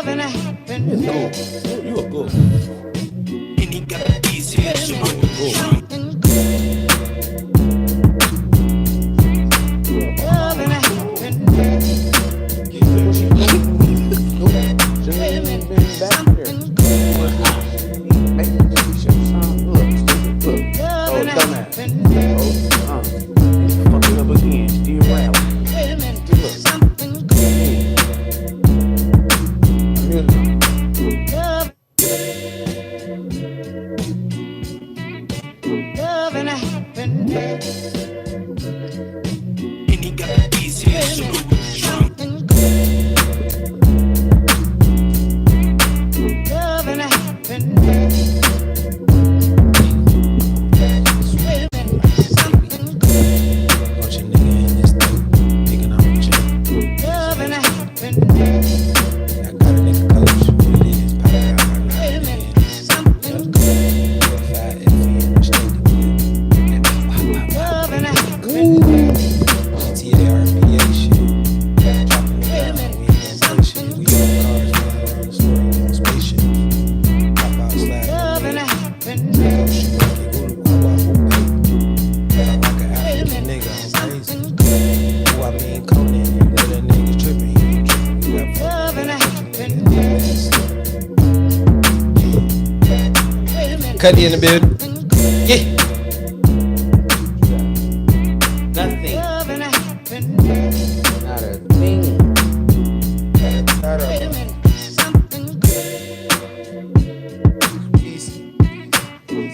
It's cool. You are cool. And he got these here, so cool. Cuddy in the building. Yeah. Nothing. Not a thing. Wait a minute. Something good. Peace.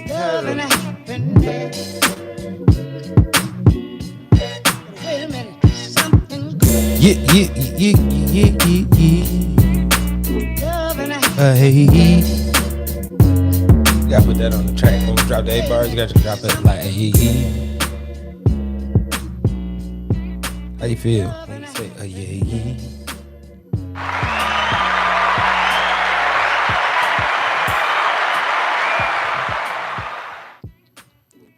Loving happen. Wait a minute. Something good. Yeah. Loving happen. Hey. You gotta put that on the track. When we drop the 8 bars, you gotta drop it like hey. How you feel when you say yeah?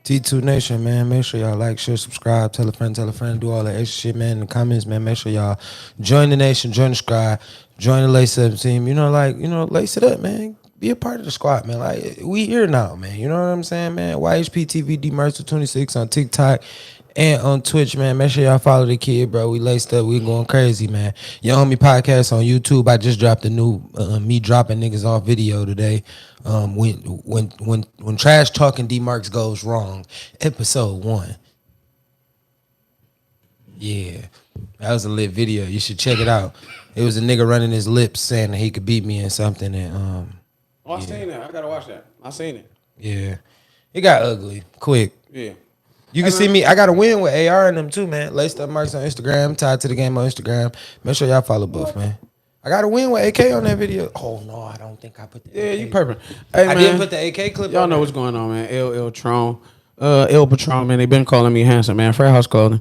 T2 Nation, man, make sure y'all like, share, subscribe, tell a friend, do all that extra shit, man, in the comments, man. Make sure y'all join the nation, join the squad, join the Lace Up team. Lace it up, man. Be a part of the squad, man. Like, we here now, man. You know what I'm saying, man? YHPTV Dmarks 26 on TikTok and on Twitch, man. Make sure y'all follow the kid, bro. We laced up. We going crazy, man. Your Homie Podcast on YouTube. I just dropped a new me dropping niggas off video today. When trash talking Dmarks goes wrong, episode 1. Yeah, that was a lit video. You should check it out. It was a nigga running his lips saying that he could beat me in something, and I seen that. I gotta watch that. I seen it. Yeah, it got ugly quick. Yeah. You can see me. I got a win with AR and them too, man. Laced Up Marks on Instagram, tied to the game on Instagram. Make sure y'all follow both, man. I got a win with AK on that video. Oh no, I don't think I put the AK. You perfect. Hey, I didn't put the AK clip. Y'all know what's going on, man. Patron, Patron, man. They been calling me handsome, man. Frat House calling.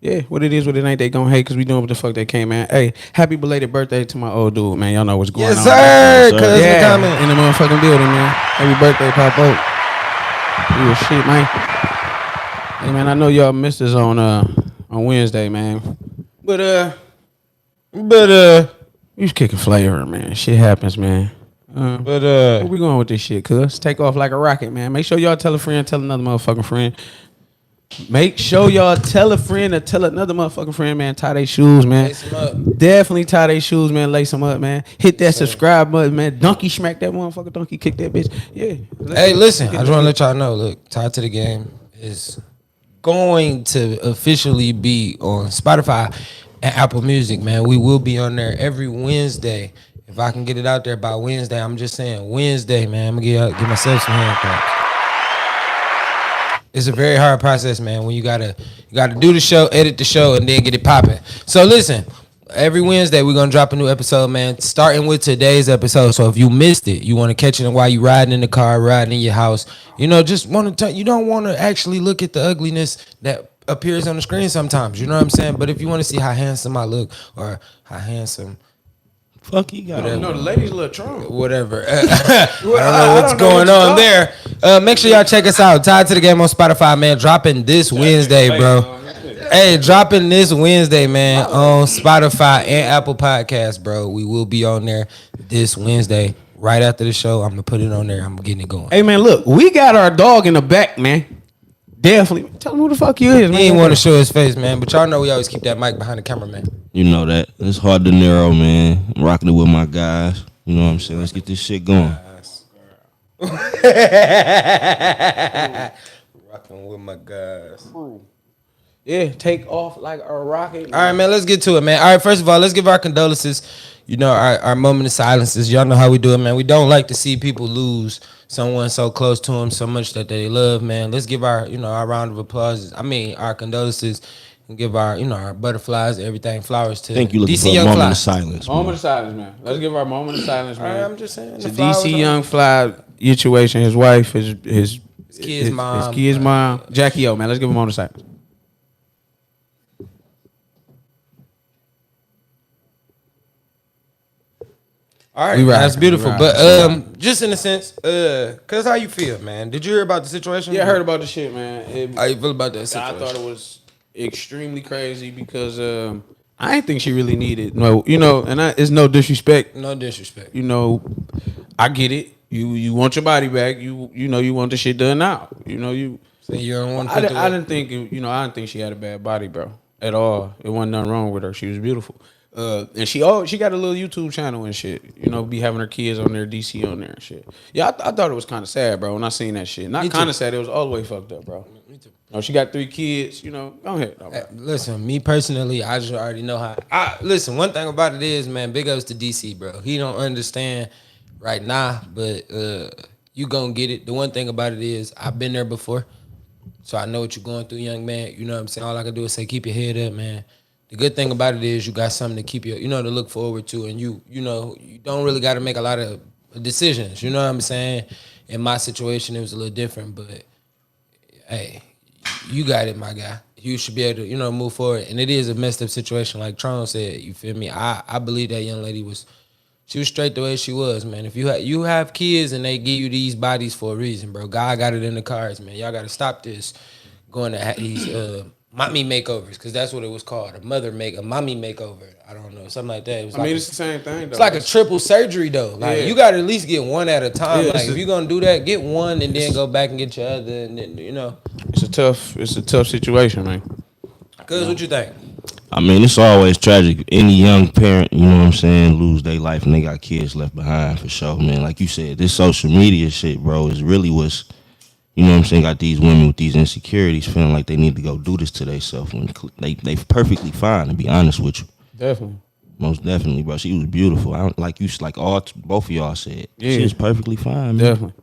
Yeah, what it is, what it ain't, they gon' hate because we doing what the fuck they can, man. Hey, happy belated birthday to my old dude, man. Y'all know what's going on. Yes, sir. Yeah, in the motherfucking building, man. Happy birthday, Pop Oak. You a shit, man. Hey, man, I know y'all missed us on Wednesday, man. But we was kicking flavor, man. Shit happens, man. Where we going with this shit, cuz? Take off like a rocket, man. Make sure y'all tell a friend, tell another motherfucking friend. Make sure y'all tell a friend or tell another motherfucking friend, man. Tie their shoes, man. Lace them up. Definitely tie their shoes, man. Lace them up, man. Hit that subscribe button, man. Donkey smack that motherfucker. Donkey kick that bitch. Yeah. Hey, listen. I just want to let y'all know. Look, Tied to the Game is going to officially be on Spotify and Apple Music, man. We will be on there every Wednesday. If I can get it out there by Wednesday, I'm just saying Wednesday, man. I'm gonna give myself some hand claps. It's a very hard process, man, when you gotta do the show, edit the show, and then get it popping. So listen, every Wednesday we're gonna drop a new episode, man, starting with today's episode. So if you missed it, you want to catch it while you riding in the car, riding in your house, just want to. You don't want to actually look at the ugliness that appears on the screen sometimes. You know what I'm saying? But if you want to see how handsome I look or how handsome. Fuck you got. The ladies a little drunk. Whatever. I don't know what's going on there. Make sure y'all check us out. Tied to the Game on Spotify, man. Dropping this Wednesday, bro. Hey, dropping this Wednesday, man, on Spotify and Apple Podcasts, bro. We will be on there this Wednesday. Right after the show, I'm gonna put it on there. I'm getting it going. Hey man, look, we got our dog in the back, man. Definitely. Tell him who the fuck you is, man. He ain't want to show his face, man. But y'all know we always keep that mic behind the camera, man. You know that. It's hard to narrow, man. I'm rocking it with my guys. You know what I'm saying? Let's get this shit going. Rocking with my guys. Yeah, take off like a rocket. All right, man, let's get to it, man. All right, first of all, let's give our condolences. You know, our moment of silences. Y'all know how we do it, man. We don't like to see people lose someone so close to them, so much that they love, man. Let's give our, our round of applause. I mean, our condolences, and give our, our butterflies, everything, flowers to Thank you. Looking DC for a Young moment Fly. of silence. Moment of silence, man. Let's give our moment of silence, man. All right, I'm just saying. To DC Young Fly situation, his wife, his kid's mom. His kid's mom. Jackie O, man. Let's give him a moment of silence. All right, that's beautiful. But just in a sense, cause how you feel, man? Did you hear about the situation? Yeah, I heard about the shit, man. How you feel about that situation? I thought it was extremely crazy because I didn't think she really needed and it's no disrespect. No disrespect. I get it. You want your body back. You want the shit done now. So you don't want. I didn't think I didn't think she had a bad body, bro, at all. It wasn't nothing wrong with her. She was beautiful. And she got a little YouTube channel and shit. Be having her kids on there, DC on there and shit. Yeah, I thought it was kind of sad, bro, when I seen that shit. Not kind of sad. It was all the way fucked up, bro. Me too. She got 3 kids. Go ahead. Listen, me personally, I just already know how. Listen, one thing about it is, man, big ups to DC, bro. He don't understand right now, but you gonna get it. The one thing about it is, I've been there before, so I know what you're going through, young man. You know what I'm saying? All I can do is say, keep your head up, man. The good thing about it is you got something to keep you, to look forward to, and you don't really got to make a lot of decisions. You know what I'm saying? In my situation, it was a little different, but hey, you got it, my guy. You should be able to, move forward. And it is a messed up situation, like Tron said. You feel me? I believe that young lady was straight the way she was, man. If you have kids and they give you these bodies for a reason, bro. God got it in the cards, man. Y'all got to stop this going to these mommy makeovers, because that's what it was called. A mommy makeover. I don't know, something like that. It was it's the same thing, though. It's like a triple surgery, though. Like, you got to at least get one at a time. Like, if you're going to do that, get one and then go back and get your other, and then, It's a tough situation, man. Cuz, what you think? I mean, it's always tragic. Any young parent, you know what I'm saying, lose their life and they got kids left behind, for sure, man. Like you said, this social media shit, bro, is really what's, you know what I'm saying, got these women with these insecurities feeling like they need to go do this to themselves when they perfectly fine, to be honest with you. Definitely. Most definitely, bro. She was beautiful. Both of y'all said. Yeah. She was perfectly fine, man. Definitely.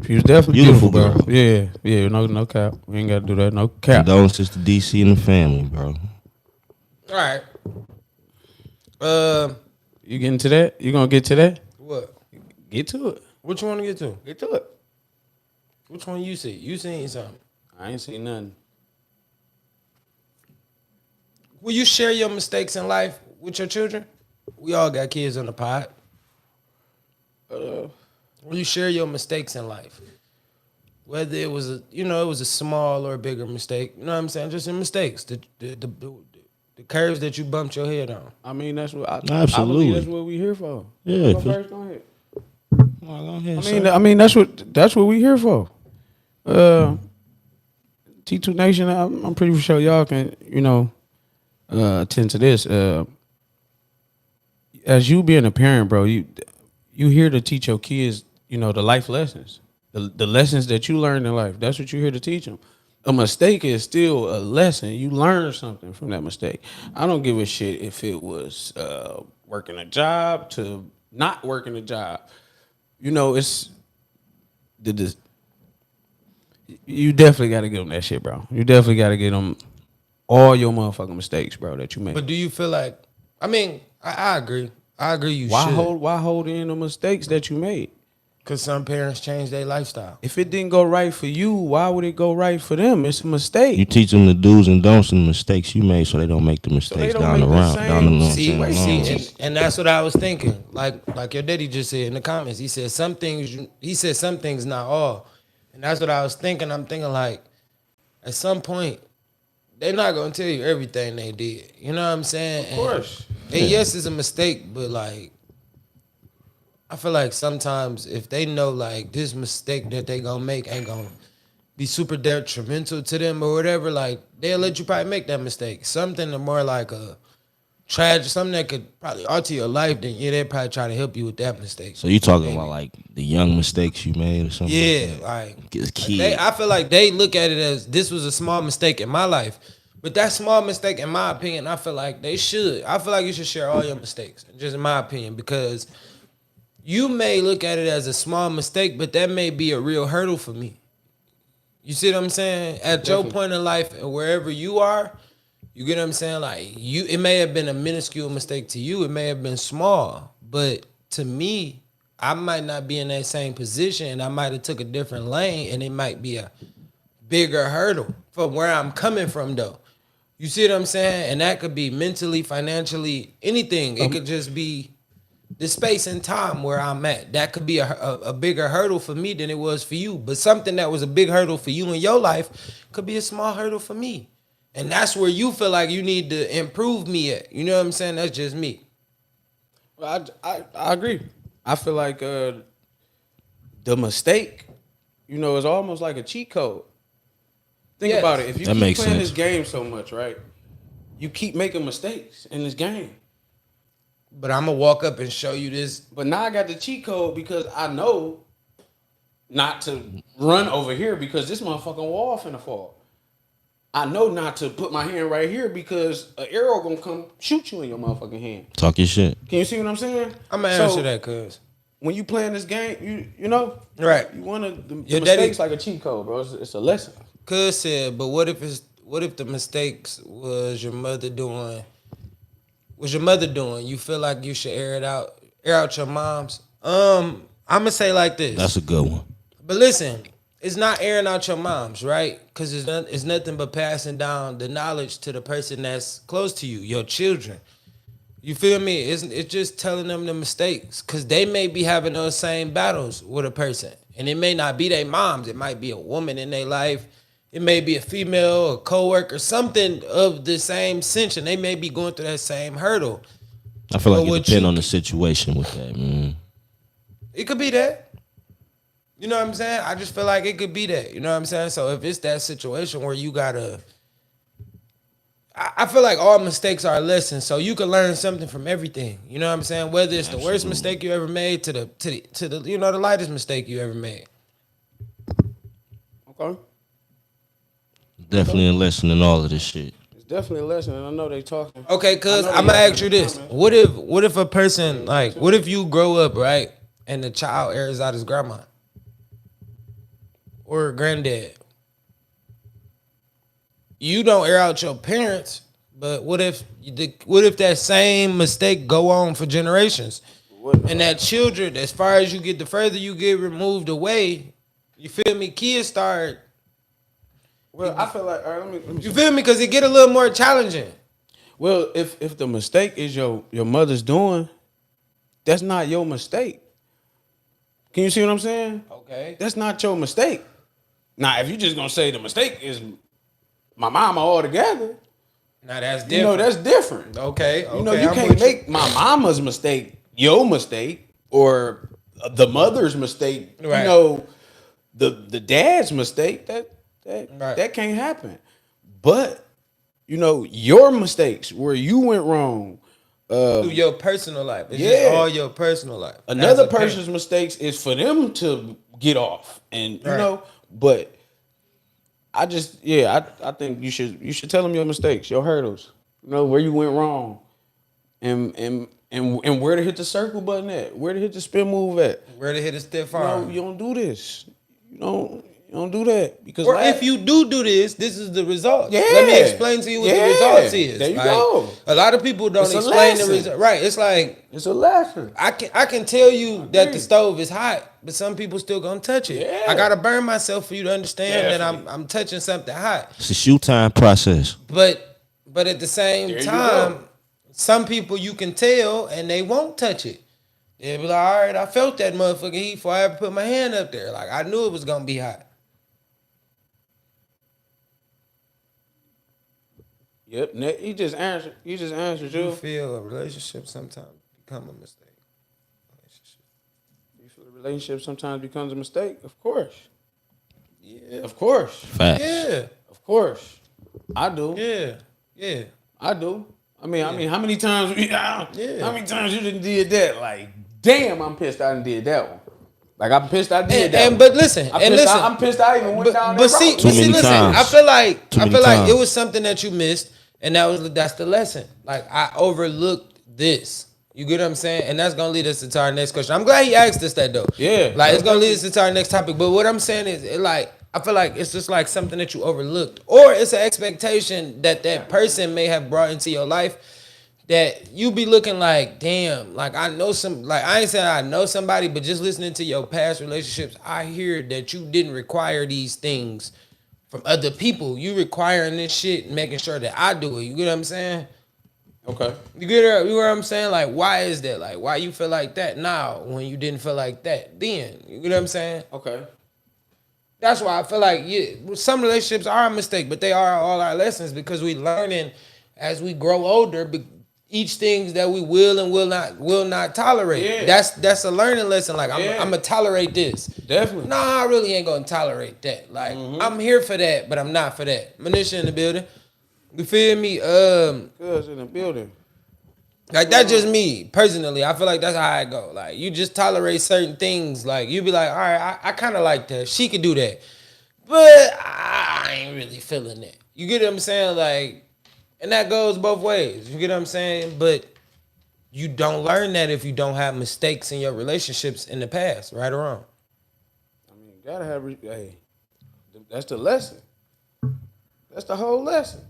She was definitely beautiful, bro. Yeah, no cap. We ain't got to do that, no cap. Condolences to DC and the family, bro. All right. You getting to that? You gonna get to that? What? Get to it. What you want to get to? Get to it. Which one you see? You seen something? I ain't seen nothing. Will you share your mistakes in life with your children? We all got kids on the pod. Will you share your mistakes in life? Whether it was a small or a bigger mistake. You know what I'm saying? Just in mistakes. The curves that you bumped your head on. I mean, that's what Absolutely. I believe that's what we here for. Yeah. Go ahead. I mean, that's what we here for. T2 Nation, I'm pretty sure y'all can, attend to this. As you being a parent, bro, you here to teach your kids, the life lessons, the lessons that you learned in life. That's what you're here to teach them. A mistake is still a lesson. You learn something from that mistake. I don't give a shit if it was working a job to not working a job. It's you definitely got to get them that shit, bro. You definitely got to get them all your motherfucking mistakes, bro, that you made. But do you feel like? I mean, I agree. I agree. Why hold in the mistakes that you made? Because some parents change their lifestyle. If it didn't go right for you, why would it go right for them? It's a mistake. You teach them the do's and don'ts and the mistakes you made, so they don't make the mistakes down the line. See, and that's what I was thinking. Like your daddy just said in the comments. He said some things, not all. And that's what I was thinking. I'm thinking like, at some point, they're not gonna tell you everything they did. You know what I'm saying? Of course. And yes, it's a mistake, but like, I feel like sometimes if they know like this mistake that they gonna make ain't gonna be super detrimental to them or whatever, like they'll let you probably make that mistake. Something more like a tragic, something that could probably alter your life, then yeah, they probably try to help you with that mistake. So you talking about like the young mistakes you made or something? Yeah, like I feel like they look at it as this was a small mistake in my life. But that small mistake, in my opinion, I feel like they should. I feel like you should share all your mistakes, just in my opinion, because you may look at it as a small mistake, but that may be a real hurdle for me. You see what I'm saying? At your point in life and wherever you are, you get what I'm saying? Like it may have been a minuscule mistake to you. It may have been small, but to me, I might not be in that same position, and I might have took a different lane, and it might be a bigger hurdle from where I'm coming from, though. You see what I'm saying? And that could be mentally, financially, anything. It could just be the space and time where I'm at. That could be a bigger hurdle for me than it was for you. But something that was a big hurdle for you in your life could be a small hurdle for me. And that's where you feel like you need to improve me at. You know what I'm saying? That's just me. Well, I agree. I feel like the mistake, is almost like a cheat code. Think about it. If you keep playing this game so much, right? You keep making mistakes in this game. But I'm going to walk up and show you this. But now I got the cheat code because I know not to run over here because this motherfucking wall finna fall. I know not to put my hand right here because an arrow gonna come shoot you in your motherfucking hand. Talk your shit. Can you see what I'm saying? I'm going to answer that, cuz. When you playing this game, you know? Right. You want to, the mistakes like a cheat code, bro. It's a lesson. Cuz said, but what if the mistakes was your mother doing? You feel like you should air out your mom's? I'm gonna say like this. That's a good one. But listen, it's not airing out your mom's, right? Because it's nothing but passing down the knowledge to the person that's close to you, your children. You feel me? It's just telling them the mistakes, because they may be having those same battles with a person, and it may not be their moms. It might be a woman in their life. It may be a female, a coworker, something of the same sense, and they may be going through that same hurdle. I feel like it depends on the situation with that, man. It could be that. You know what I'm saying? I just feel like it could be that. You know what I'm saying? So if it's that situation where you gotta, I feel like all mistakes are lessons, so you can learn something from everything. You know what I'm saying? Whether it's the worst mistake you ever made to the the lightest mistake you ever made. Okay. Definitely a lesson in all of this shit. It's definitely a lesson, and I know they talking. Okay, cuz I'm gonna ask you this: what if a person, like, what if you grow up, right, and the child airs out his grandma or granddad? You don't air out your parents, but what if that same mistake go on for generations, and that children, as far as you get, the further you get removed away, you feel me? Kids start. Well, I feel like, all right, let me You feel me? Because it get a little more challenging. Well, if the mistake is your mother's doing, that's not your mistake. Can you see what I'm saying? Okay. That's not your mistake. Now, if you just gonna say the mistake is my mama altogether, now that's different. That's different. Okay. You can't make my mama's mistake your mistake or the mother's mistake. Right. The dad's mistake. That can't happen. But your mistakes where you went wrong through your personal life. It's just all your personal life. Another person's mistakes is for them to get off, and But I think you should tell them your mistakes, your hurdles. Where you went wrong, and where to hit the circle button at, where to hit the spin move at, where to hit a stiff arm. You don't do this. You don't do that because. Or if you do this is the result. Yeah. Let me explain to you what the results is. There you go. A lot of people don't explain the result. Right. It's like it's a lesson. I can tell you that the stove is hot, but some people still gonna touch it. Yeah. I gotta burn myself for you to understand that I'm touching something hot. It's a shoe time process. But at the same time, some people you can tell and they won't touch it. They'll be like, all right, I felt that motherfucking heat before I ever put my hand up there. Like, I knew it was gonna be hot. Yep. He just answered. You just answered You you. feel a relationship sometimes become a mistake. You feel a relationship sometimes becomes a mistake. Of course. Yeah. Of course. Facts. Yeah. Of course. I do. Yeah. Yeah. I do. I mean, how many times? Yeah. How many times you done did that? Like, damn, I'm pissed. I done did that one. Like, I'm pissed. I did that. And but listen, I'm pissed. I even went down that road. Too many listen. times. I feel like Too many it times. was something that you missed, and that's the lesson. Like I overlooked this. You get what I'm saying? And that's gonna lead us to our next question. I'm glad he asked us that though. Yeah. Like it's gonna lead us to our next topic. But what I'm saying is, I feel like it's just like something that you overlooked, or it's an expectation that person may have brought into your life. That you be looking like, damn, like I know I ain't saying I know somebody, but just listening to your past relationships, I hear that you didn't require these things from other people. You requiring this shit and making sure that I do it. You get what I'm saying? Okay. You get what I'm saying? Like, why is that? Like, why you feel like that now when you didn't feel like that then? You get what I'm saying? Okay. That's why I feel like some relationships are a mistake, but they are all our lessons because we learning as we grow older. Each things that we will and will not tolerate. Yeah. That's a learning lesson. Like Yeah. I'm gonna tolerate this. Definitely. Nah, I really ain't gonna tolerate that. Like I'm here for that, but I'm not for that. Manisha in the building. You feel me? Cuz in the building. Like that's just me personally. I feel like that's how I go. Like you just tolerate certain things. Like you be like, all right, I kind of like that. She could do that, but I ain't really feeling that. You get what I'm saying? Like. And that goes both ways. You get what I'm saying? But you don't learn that if you don't have mistakes in your relationships in the past, right or wrong. I mean, gotta have. Hey, that's the lesson. That's the whole lesson.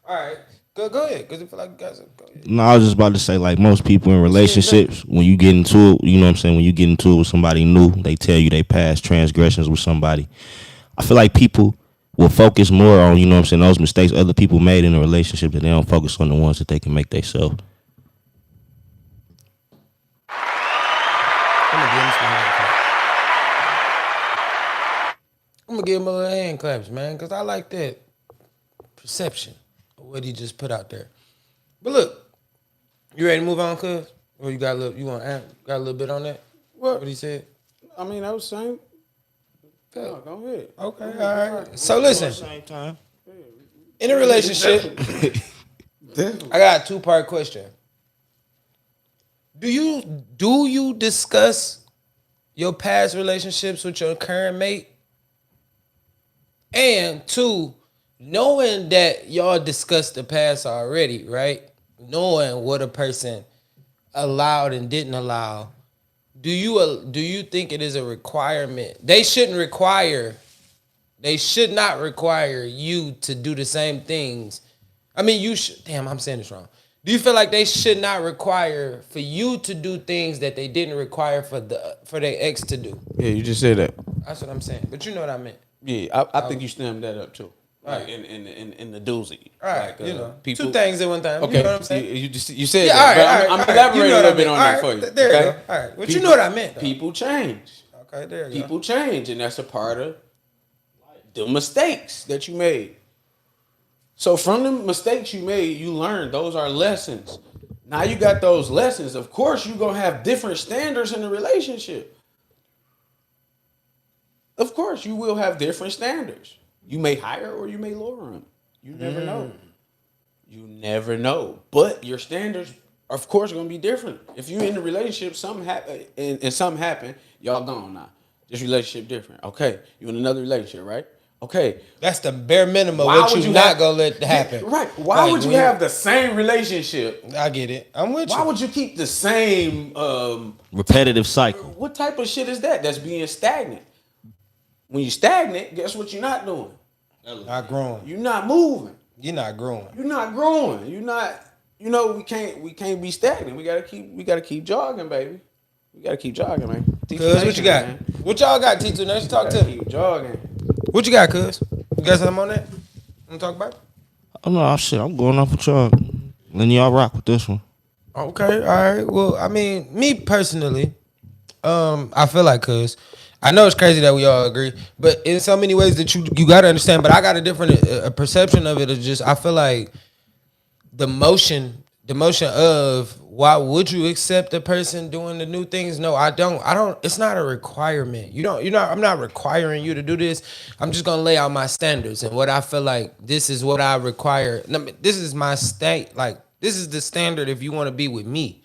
All right. Go ahead. Because I feel like you guys go ahead. No, I was just about to say, like, most people in relationships, when you get into it, you know what I'm saying, when you get into it with somebody new, they tell you they past transgressions with somebody. I feel like people will focus more on, you know what I'm saying, those mistakes other people made in a relationship, that they don't focus on the ones that they can make themselves. I'm gonna give him a little hand claps, man, because I like that perception of what he just put out there. But look, you ready to move on, cuz? Or you got a little, got a little bit on that? What he said? I mean, I was saying. No, go ahead. Okay, all right. So listen, Same time. in a relationship, I got a 2-part question. Do you discuss your past relationships with your current mate? And 2, knowing that y'all discussed the past already, right? Knowing what a person allowed and didn't allow, do you think it is a requirement? They should not require you to do the same things. I mean, you should. Damn, I'm saying this wrong. Do you feel like they should not require for you to do things that they didn't require for their ex to do? Yeah, you just said that. That's what I'm saying. But you know what I meant. Yeah, I think you stemmed that up too. Like Right. in the doozy. All right, Like, people, 2 things at one time. Okay, You know what I'm saying? You said Yeah, that. all right, I'm all right. elaborating You know a what little I bit meant. on All that right, for you. there you okay? go. All right. But you know what I meant, though. People change. Okay, there you People change, and that's a part of the mistakes that you made. So from the mistakes you made, you learned. Those are lessons. Now you got those lessons. Of course, you're going to have different standards in the relationship. Of course, you will have different standards. You may higher or you may lower them. You never know. You never know. But your standards, of course, are going to be different. If you're in a relationship, something happen, and something happened, y'all gone now. This relationship different. Okay, you in another relationship, right? Okay. That's the bare minimum. Why What would you you not have- gonna let happen? Right. Why Like, would you have the same relationship? I get it. I'm with Why you. would you keep the same Repetitive cycle. what type of shit is that? That's being stagnant. When you stagnant, guess what you're not doing? Not growing. You're not moving. You're not growing. You're not growing. You're not, we can't be stagnant. We gotta keep jogging, baby. We gotta keep jogging, man. Cuz, what you got? Man. What y'all got, T2 Nation? Talk to me. Keep jogging. What you got, cuz? You got something on that? Want to talk about it? Oh no, shit, I'm going off with y'all. Letting y'all rock with this one. Okay, all right. Well, I mean, me personally, I feel like, cuz, I know it's crazy that we all agree, but in so many ways that you got to understand. But I got a different perception of it. Is just I feel like the motion of why would you accept a person doing the new things? No, I don't. It's not a requirement. I'm not requiring you to do this. I'm just gonna lay out my standards and what I feel like this is what I require. This is my state. Like this is the standard if you want to be with me.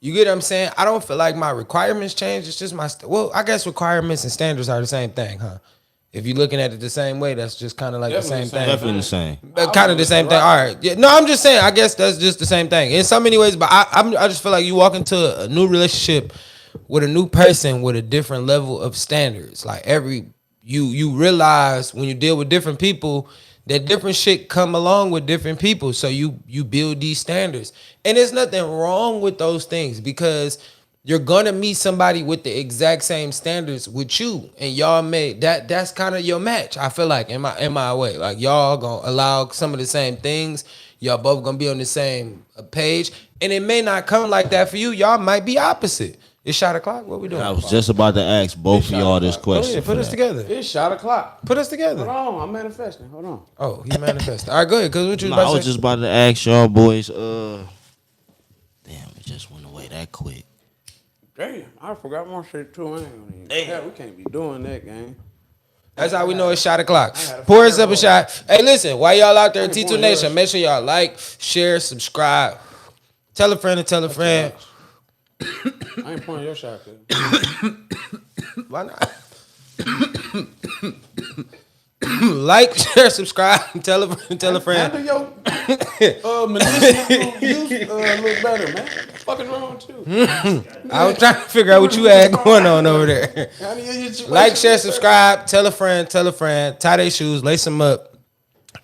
You get what I'm saying? I don't feel like my requirements change. It's just well, I guess requirements and standards are the same thing, huh? If you're looking at it the same way, that's just kind of like the same thing. Definitely the same. Kind of the same thing. All right. Yeah, no, I'm just saying. I guess that's just the same thing in so many ways. But I just feel like you walk into a new relationship with a new person with a different level of standards. Like you realize when you deal with different people that different shit come along with different people. So you build these standards, and there's nothing wrong with those things because you're gonna meet somebody with the exact same standards with you, and y'all made that's kind of your match. I feel like in my way, like y'all gonna allow some of the same things. Y'all both gonna be on the same page, and it may not come like that for you. Y'all might be opposite. It's shot o'clock. What we doing? I was just about to ask both of y'all this question. Oh, yeah, put us together. It's shot o'clock. Put us together. Hold on, I'm manifesting. Hold on. Oh, he manifested. All right, go ahead. Cause what you No, about I to was say? just about to ask y'all boys. Damn, it just went away that quick. Damn, I forgot my shit too. Yeah, we can't be doing that, gang. That's how we know it's shot o'clock. Pour us up a shot. Hey, listen, while y'all out there, T2 Nation, make sure y'all like, share, subscribe. Tell a friend and tell a friend. I ain't pouring your shot, cuz. Why not? Like, share, subscribe, tell a friend. Handle your medicinal use look better, man. What the fuck is wrong with you? I was trying to figure out what you had going on over there. Like, share, subscribe, tell a friend, tie their shoes, lace them up.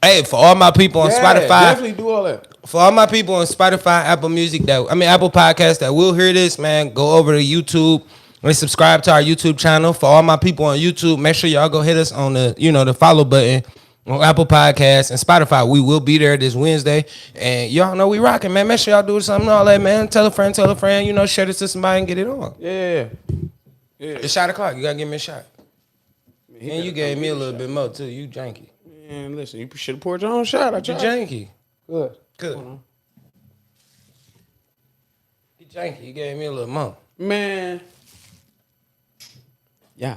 Hey, for all my people on Spotify. Definitely do all that. For all my people on Spotify, Apple Podcasts that will hear this, man, go over to YouTube and subscribe to our YouTube channel. For all my people on YouTube, make sure y'all go hit us on the follow button on Apple Podcasts and Spotify. We will be there this Wednesday. And y'all know we rocking, man. Make sure y'all do something all that, man. Tell a friend, share this to somebody and get it on. Yeah. It's shot o'clock. You gotta give me a shot. And you gave me a little bit more too. You janky. Man, listen, you should have poured your own shot. I tried. You janky. Good. You janky. You gave me a little more. Man. Yeah.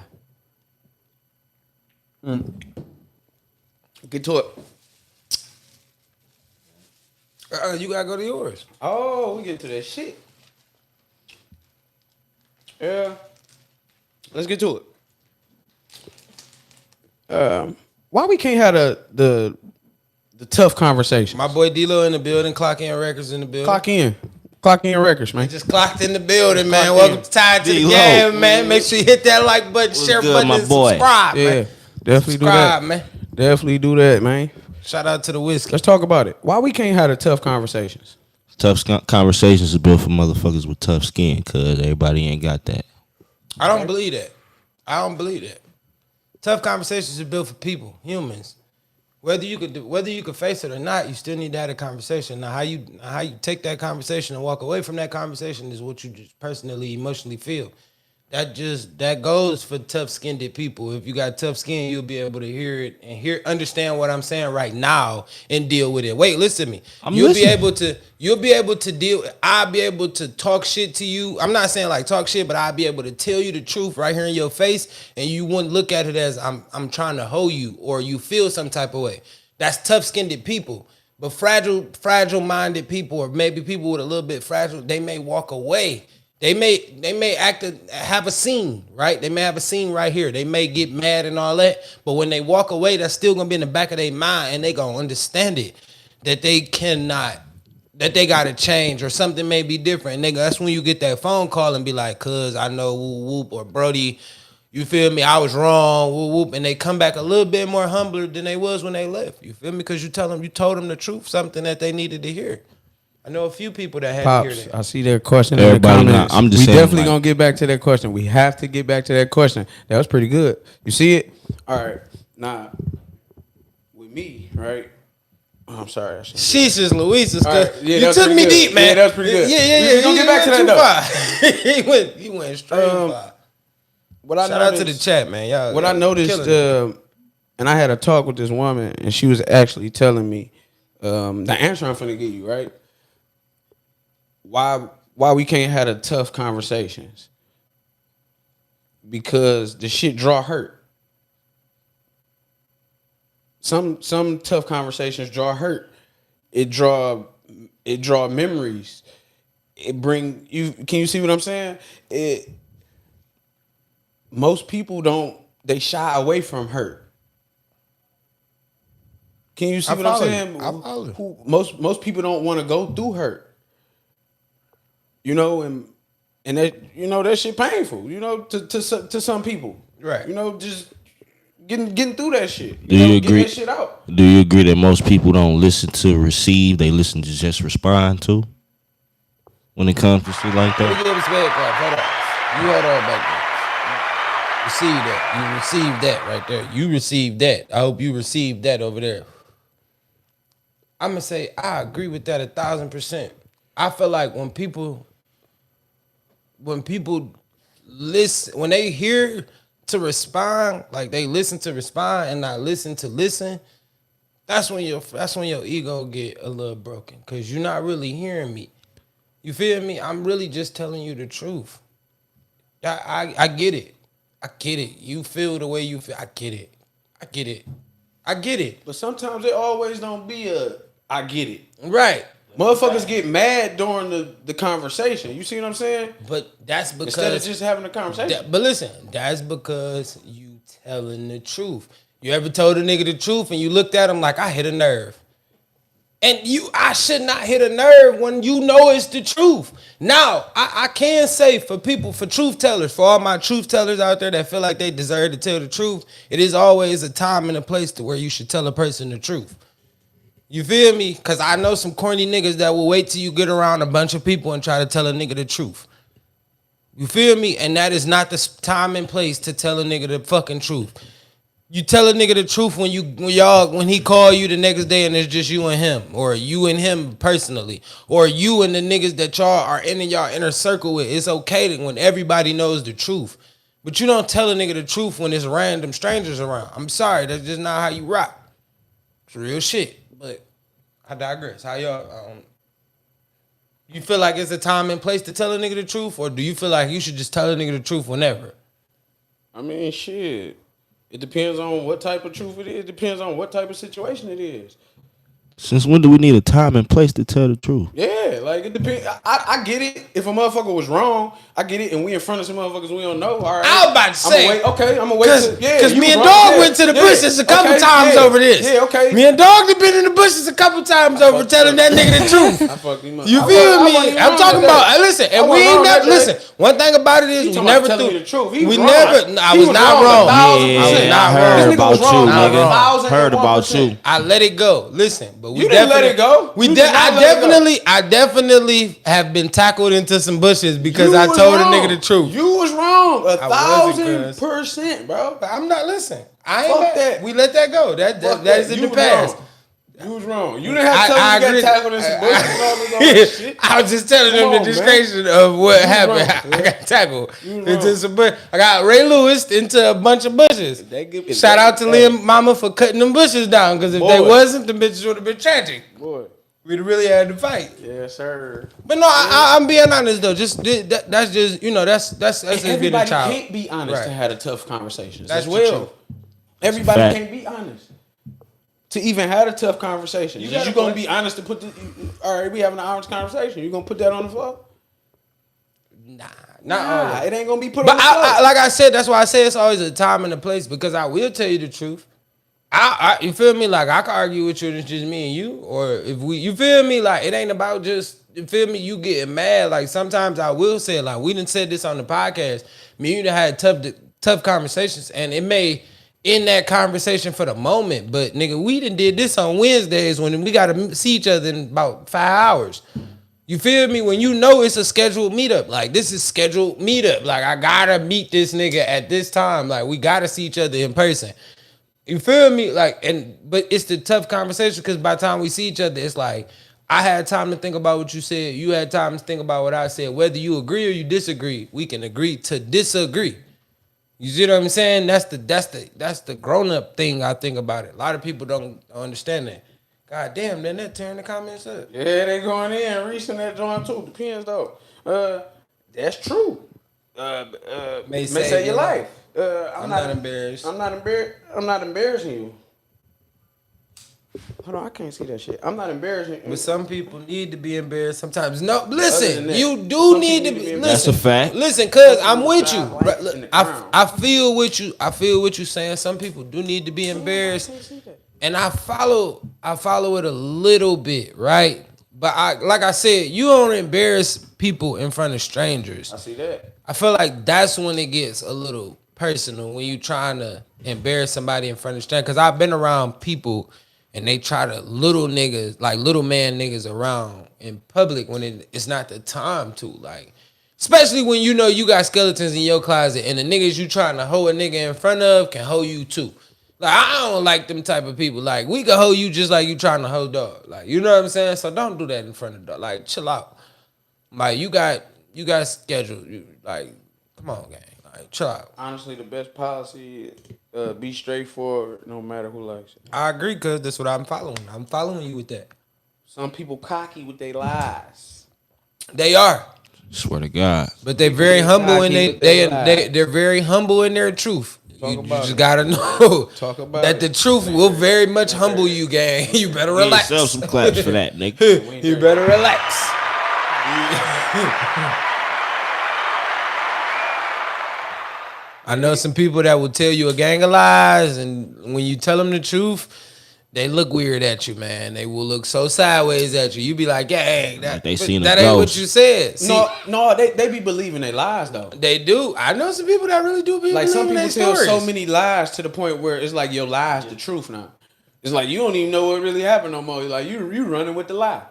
Get to it. You gotta go to yours. Oh, we get to that shit. Yeah. Let's get to it. Why we can't have the tough conversation? My boy D-Lo in the building. Clock In Records in the building. Clock in records, man. Just clocked in the building, man. Welcome to Tied to the Game, man. Make sure you hit that like button, share good, button, my and boy? subscribe, Yeah, man. definitely do that, Subscribe, man. Definitely do that, man. Shout out to the whiskey. Let's talk about it. Why we can't have the tough conversations? Tough conversations is built for motherfuckers with tough skin, cuz everybody ain't got that. I don't believe that. Tough conversations are built for people, humans. Whether you could face it or not, you still need to have a conversation. Now, how you take that conversation and walk away from that conversation is what you just personally, emotionally feel. That goes for tough-skinned people. If you got tough skin, you'll be able to hear it and understand what I'm saying right now and deal with it. Wait, listen to me. You'll be able to deal. I'll be able to talk shit to you. I'm not saying like talk shit, but I'll be able to tell you the truth right here in your face, and you wouldn't look at it as I'm trying to hold you or you feel some type of way. That's tough-skinned people. But fragile-minded people, or maybe people with a little bit fragile, they may walk away. They may have a scene, right? They may have a scene right here. They may get mad and all that, but when they walk away, that's still gonna be in the back of their mind, and they gonna understand it that they gotta change or something may be different. And that's when you get that phone call and be like, "Cuz I know whoop whoop," or "Brody, you feel me? I was wrong," whoop whoop, and they come back a little bit more humbler than they was when they left. You feel me? Because you told them the truth, something that they needed to hear. I know a few people that had to hear that. I see their question Everybody in the comments. I'm just we saying, definitely like, gonna get back to that question. We have to get back to that question. That was pretty good. You see it? All right. Nah, with me, right? Oh, I'm sorry. Jesus, Louisa's Right. Yeah, you took me good. deep, man. Yeah, that was pretty good. Yeah. We gonna get back to that, though. He went straight far. Shout out to the chat, man. Y'all. What I noticed, and I had a talk with this woman, and she was actually telling me the answer I'm finna give you, right? Why we can't have the tough conversations? Because the shit draw hurt. Some tough conversations draw hurt. It draw memories. It bring you. Can you see what I'm saying? Most people don't. They shy away from hurt. Can you see what I'm saying? I follow. Most people don't want to go through hurt. You know, and that that shit painful. You know, to some people, right? You know, just getting through that shit. Do you agree? Getting that shit out. Do you agree that most people don't listen to receive? They listen to just respond to. When it comes to shit like that. You hold on back there. Receive that. You received that right there. You received that. I hope you received that over there. I'm gonna say I agree with that 1,000%. I feel like when people listen, when they hear to respond, like they listen to respond and not listen to listen, that's when your ego get a little broken, because you're not really hearing me. You feel me? I'm really just telling you the truth. I get it. I get it. You feel the way you feel. I get it. I get it. I get it. But sometimes it always don't be I get it. Right. Motherfuckers get mad during the conversation. You see what I'm saying? But that's because instead of just having a conversation. But listen, that's because you telling the truth. You ever told a nigga the truth and you looked at him like, I hit a nerve? And I should not hit a nerve when you know it's the truth. Now, I can say for truth tellers, for all my truth tellers out there that feel like they deserve to tell the truth, it is always a time and a place to where you should tell a person the truth. You feel me? Because I know some corny niggas that will wait till you get around a bunch of people and try to tell a nigga the truth. You feel me? And that is not the time and place to tell a nigga the fucking truth. You tell a nigga the truth when he call you the next day and it's just you and him, or you and him personally, or you and the niggas that y'all are in y'all inner circle with. It's okay when everybody knows the truth. But you don't tell a nigga the truth when it's random strangers around. I'm sorry, that's just not how you rock. It's real shit. But I digress. How y'all you feel like it's a time and place to tell a nigga the truth, or do you feel like you should just tell a nigga the truth whenever? I mean, shit. It depends on what type of truth it is. It depends on what type of situation it is. Since when do we need a time and place to tell the truth? Yeah, like it depends. I get it. If a motherfucker was wrong, I get it. And we in front of some motherfuckers we don't know. All right. I was about to say. I'm gonna wait. Because me and Dog went to the bushes a couple times over this. Yeah, okay. Me and Dog have been in the bushes a couple times over telling that nigga the truth. I fucked him up. You feel me? I'm talking about. Listen, and we ain't never. Listen, one thing about it is we never threw the truth. We never. I was not wrong. Yeah, I heard about you, nigga. Heard about you. I let it go. Listen, but we you didn't let it go. I definitely have been tackled into some bushes because I told a nigga the truth. You was wrong 1,000%, bro. I'm not listening. I ain't Fuck that. We let that go. That is in the past. You was wrong. You didn't have to tell me you got tackled in some bushes and all this shit. I was just telling them the discretion of what happened. I got tackled into some bushes. I got Ray Lewis into a bunch of bushes. Shout out to Liam Mama for cutting them bushes down, because if they wasn't, the bitches would have been tragic. Boy. We'd really had to fight. Yes, sir. But no, I'm being honest though. Just that's just that's everybody can't be honest to have a tough conversation. That's well. Everybody can't be honest to even have a tough conversation. You gonna be honest to put all right, we having an honest conversation. You gonna put that on the floor? Nah, it ain't gonna be put on the floor. But like I said, that's why I say it's always a time and a place, because I will tell you the truth. You feel me? Like I can argue with you and it's just me and you, or if you feel me? Like it ain't about just, you feel me? You getting mad. Like sometimes I will say, like we done said this on the podcast. Me and you done had tough conversations, and it may in that conversation for the moment, but nigga, we done did this on Wednesdays when we got to see each other in about 5 hours. You feel me? When you know it's a scheduled meetup, like this is scheduled meetup. Like I gotta meet this nigga at this time. Like we gotta see each other in person. You feel me? Like, but it's the tough conversation, because by the time we see each other, it's like I had time to think about what you said. You had time to think about what I said. Whether you agree or you disagree, we can agree to disagree. You see what I'm saying? That's the grown up thing. I think about it. A lot of people don't understand that. God damn, then they're tearing the comments up. Yeah, they going in, reaching that joint too. Depends though. That's true. May save your life. I'm not embarrassed. I'm not embarrassing you. Hold on, I can't see that shit. I'm not embarrassing you. But some people need to be embarrassed sometimes. No, listen, you do need to be. Listen, that's a fact. Listen, cuz I'm with you. Look, I feel what you saying. Some people do need to be embarrassed. And I follow it a little bit, right? But like I said, you don't embarrass people in front of strangers. I see that. I feel like that's when it gets a little personal, when you trying to embarrass somebody in front of strangers. Because I've been around people and they try to little niggas, like little man niggas around in public when it's not the time to. Like, especially when you know you got skeletons in your closet and the niggas you trying to hoe a nigga in front of can hoe you too. Like, I don't like them type of people. Like, we can hoe you just like you trying to hoe dog. Like, you know what I'm saying? So don't do that in front of dog. Like, chill out. Like, you got schedule. Like, come on, gang. Like, chill out. Honestly, the best policy is be straightforward no matter who likes it. I agree, cuz that's what I'm following. I'm following you with that. Some people cocky with their lies. They are. Swear to God. But they're very humble and they're very humble in their truth. You just gotta know that the truth will very much humble you, gang. You better relax. Give yourself some claps for that, nigga. You better relax. I know some people that will tell you a gang of lies, and when you tell them the truth, they look weird at you, man. They will look so sideways at you. You be like, "Gang, that ain't what you said." See, no, they be believing their lies though. They do. I know some people that really do be like some people tell stories. So many lies to the point where it's like your lie's the truth now. It's like you don't even know what really happened no more. Like you running with the lie.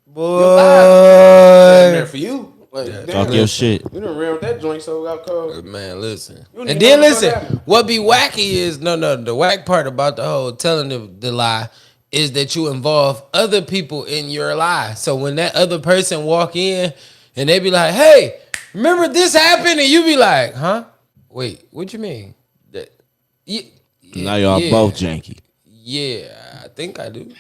Boy, your lie's there for you. Like, talk your shit. You done ran with that joint so got cold. Man, listen. And then listen, what be wacky is, the whack part about the whole telling the lie is that you involve other people in your lie. So when that other person walk in and they be like, hey, remember this happened? And you be like, huh? Wait, what you mean? Now y'all both janky. Yeah, I think I do.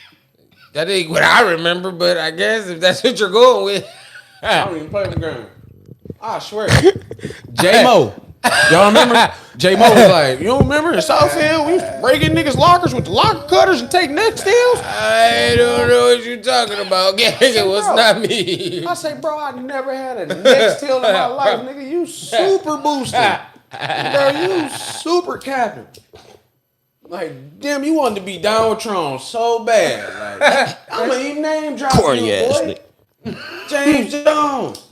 That ain't what I remember, but I guess if that's what you're going with. I don't even play the game. I swear. J-Mo. Y'all remember? J-Mo was like, you don't remember in Southfield? We used to break in niggas' lockers with the locker cutters and take neck steals? I don't know what you're talking about, gang. It was not me. I say, bro, I never had a neck steal in my life, nigga. You super boosted. Bro, you super captain. Like, damn, you wanted to be down with Tron so bad. Like, I'm going to even name drop corny you, ass boy. nigga. James Jones.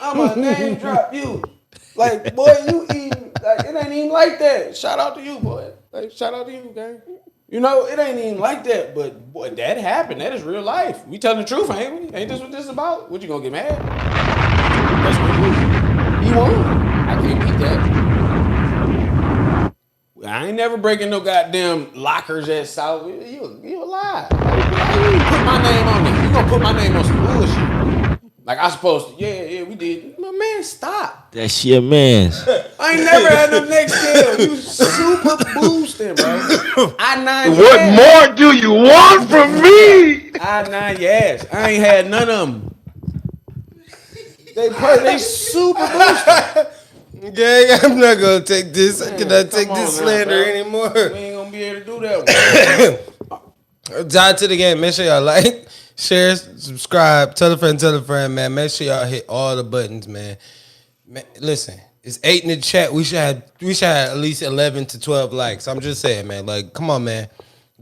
I'm going to name drop you. Like, boy, you even, like, it ain't even like that. Shout out to you, boy. Like, shout out to you, gang. You know, it ain't even like that, but, boy, that happened. That is real life. We telling the truth, ain't we? Ain't this what this is about? What, you gonna get mad? That's what you won. I can't beat that. I ain't never breaking no goddamn lockers at South. You a lie. You put my name on it. You gonna put my name on some bullshit. Like I supposed to. Yeah, we did. My man, stop. That's your man's. I ain't never had no next deal. You super boosting, bro. I-9 What more do you want from me? I-9 yes. I ain't had none of them. They super boosting. Gang, I'm not gonna take this. I cannot take this slander anymore. We ain't gonna be able to do that one. Dive to the game. Make sure y'all like, share, subscribe, tell a friend, man. Make sure y'all hit all the buttons, man. Listen, it's 8 in the chat. We should have at least 11 to 12 likes. I'm just saying, man. Like, come on, man.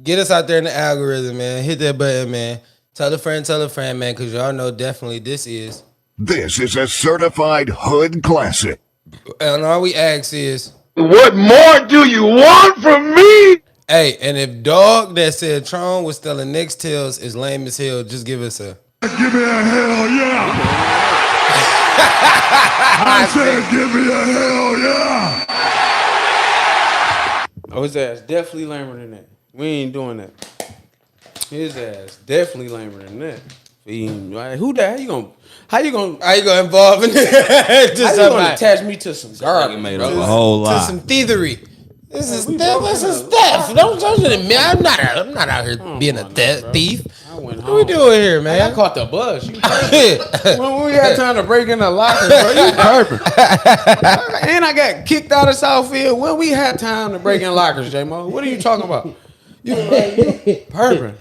Get us out there in the algorithm, man. Hit that button, man. Tell a friend, man, because y'all know definitely this is a certified hood classic. And all we ask is, what more do you want from me? hey, and if dog that said Tron was stealing Nextels is lame as hell, just give us a. Give me a hell yeah. I said give me a hell yeah. Oh, his ass definitely lamer than that. We ain't doing that. His ass definitely lamer than that. For Like, who that? How you gonna involve in it? how you gonna attach me to some garbage? Made up a whole To lot. some thievery. This is theft. This is theft. Don't admit. I'm not out here being a thief. What What we doing here, man? I caught the bus. You when we had time to break in the locker, bro, you perfect. And I got kicked out of Southfield when we had time to break in lockers, J-Mo. What are you talking about? You perfect.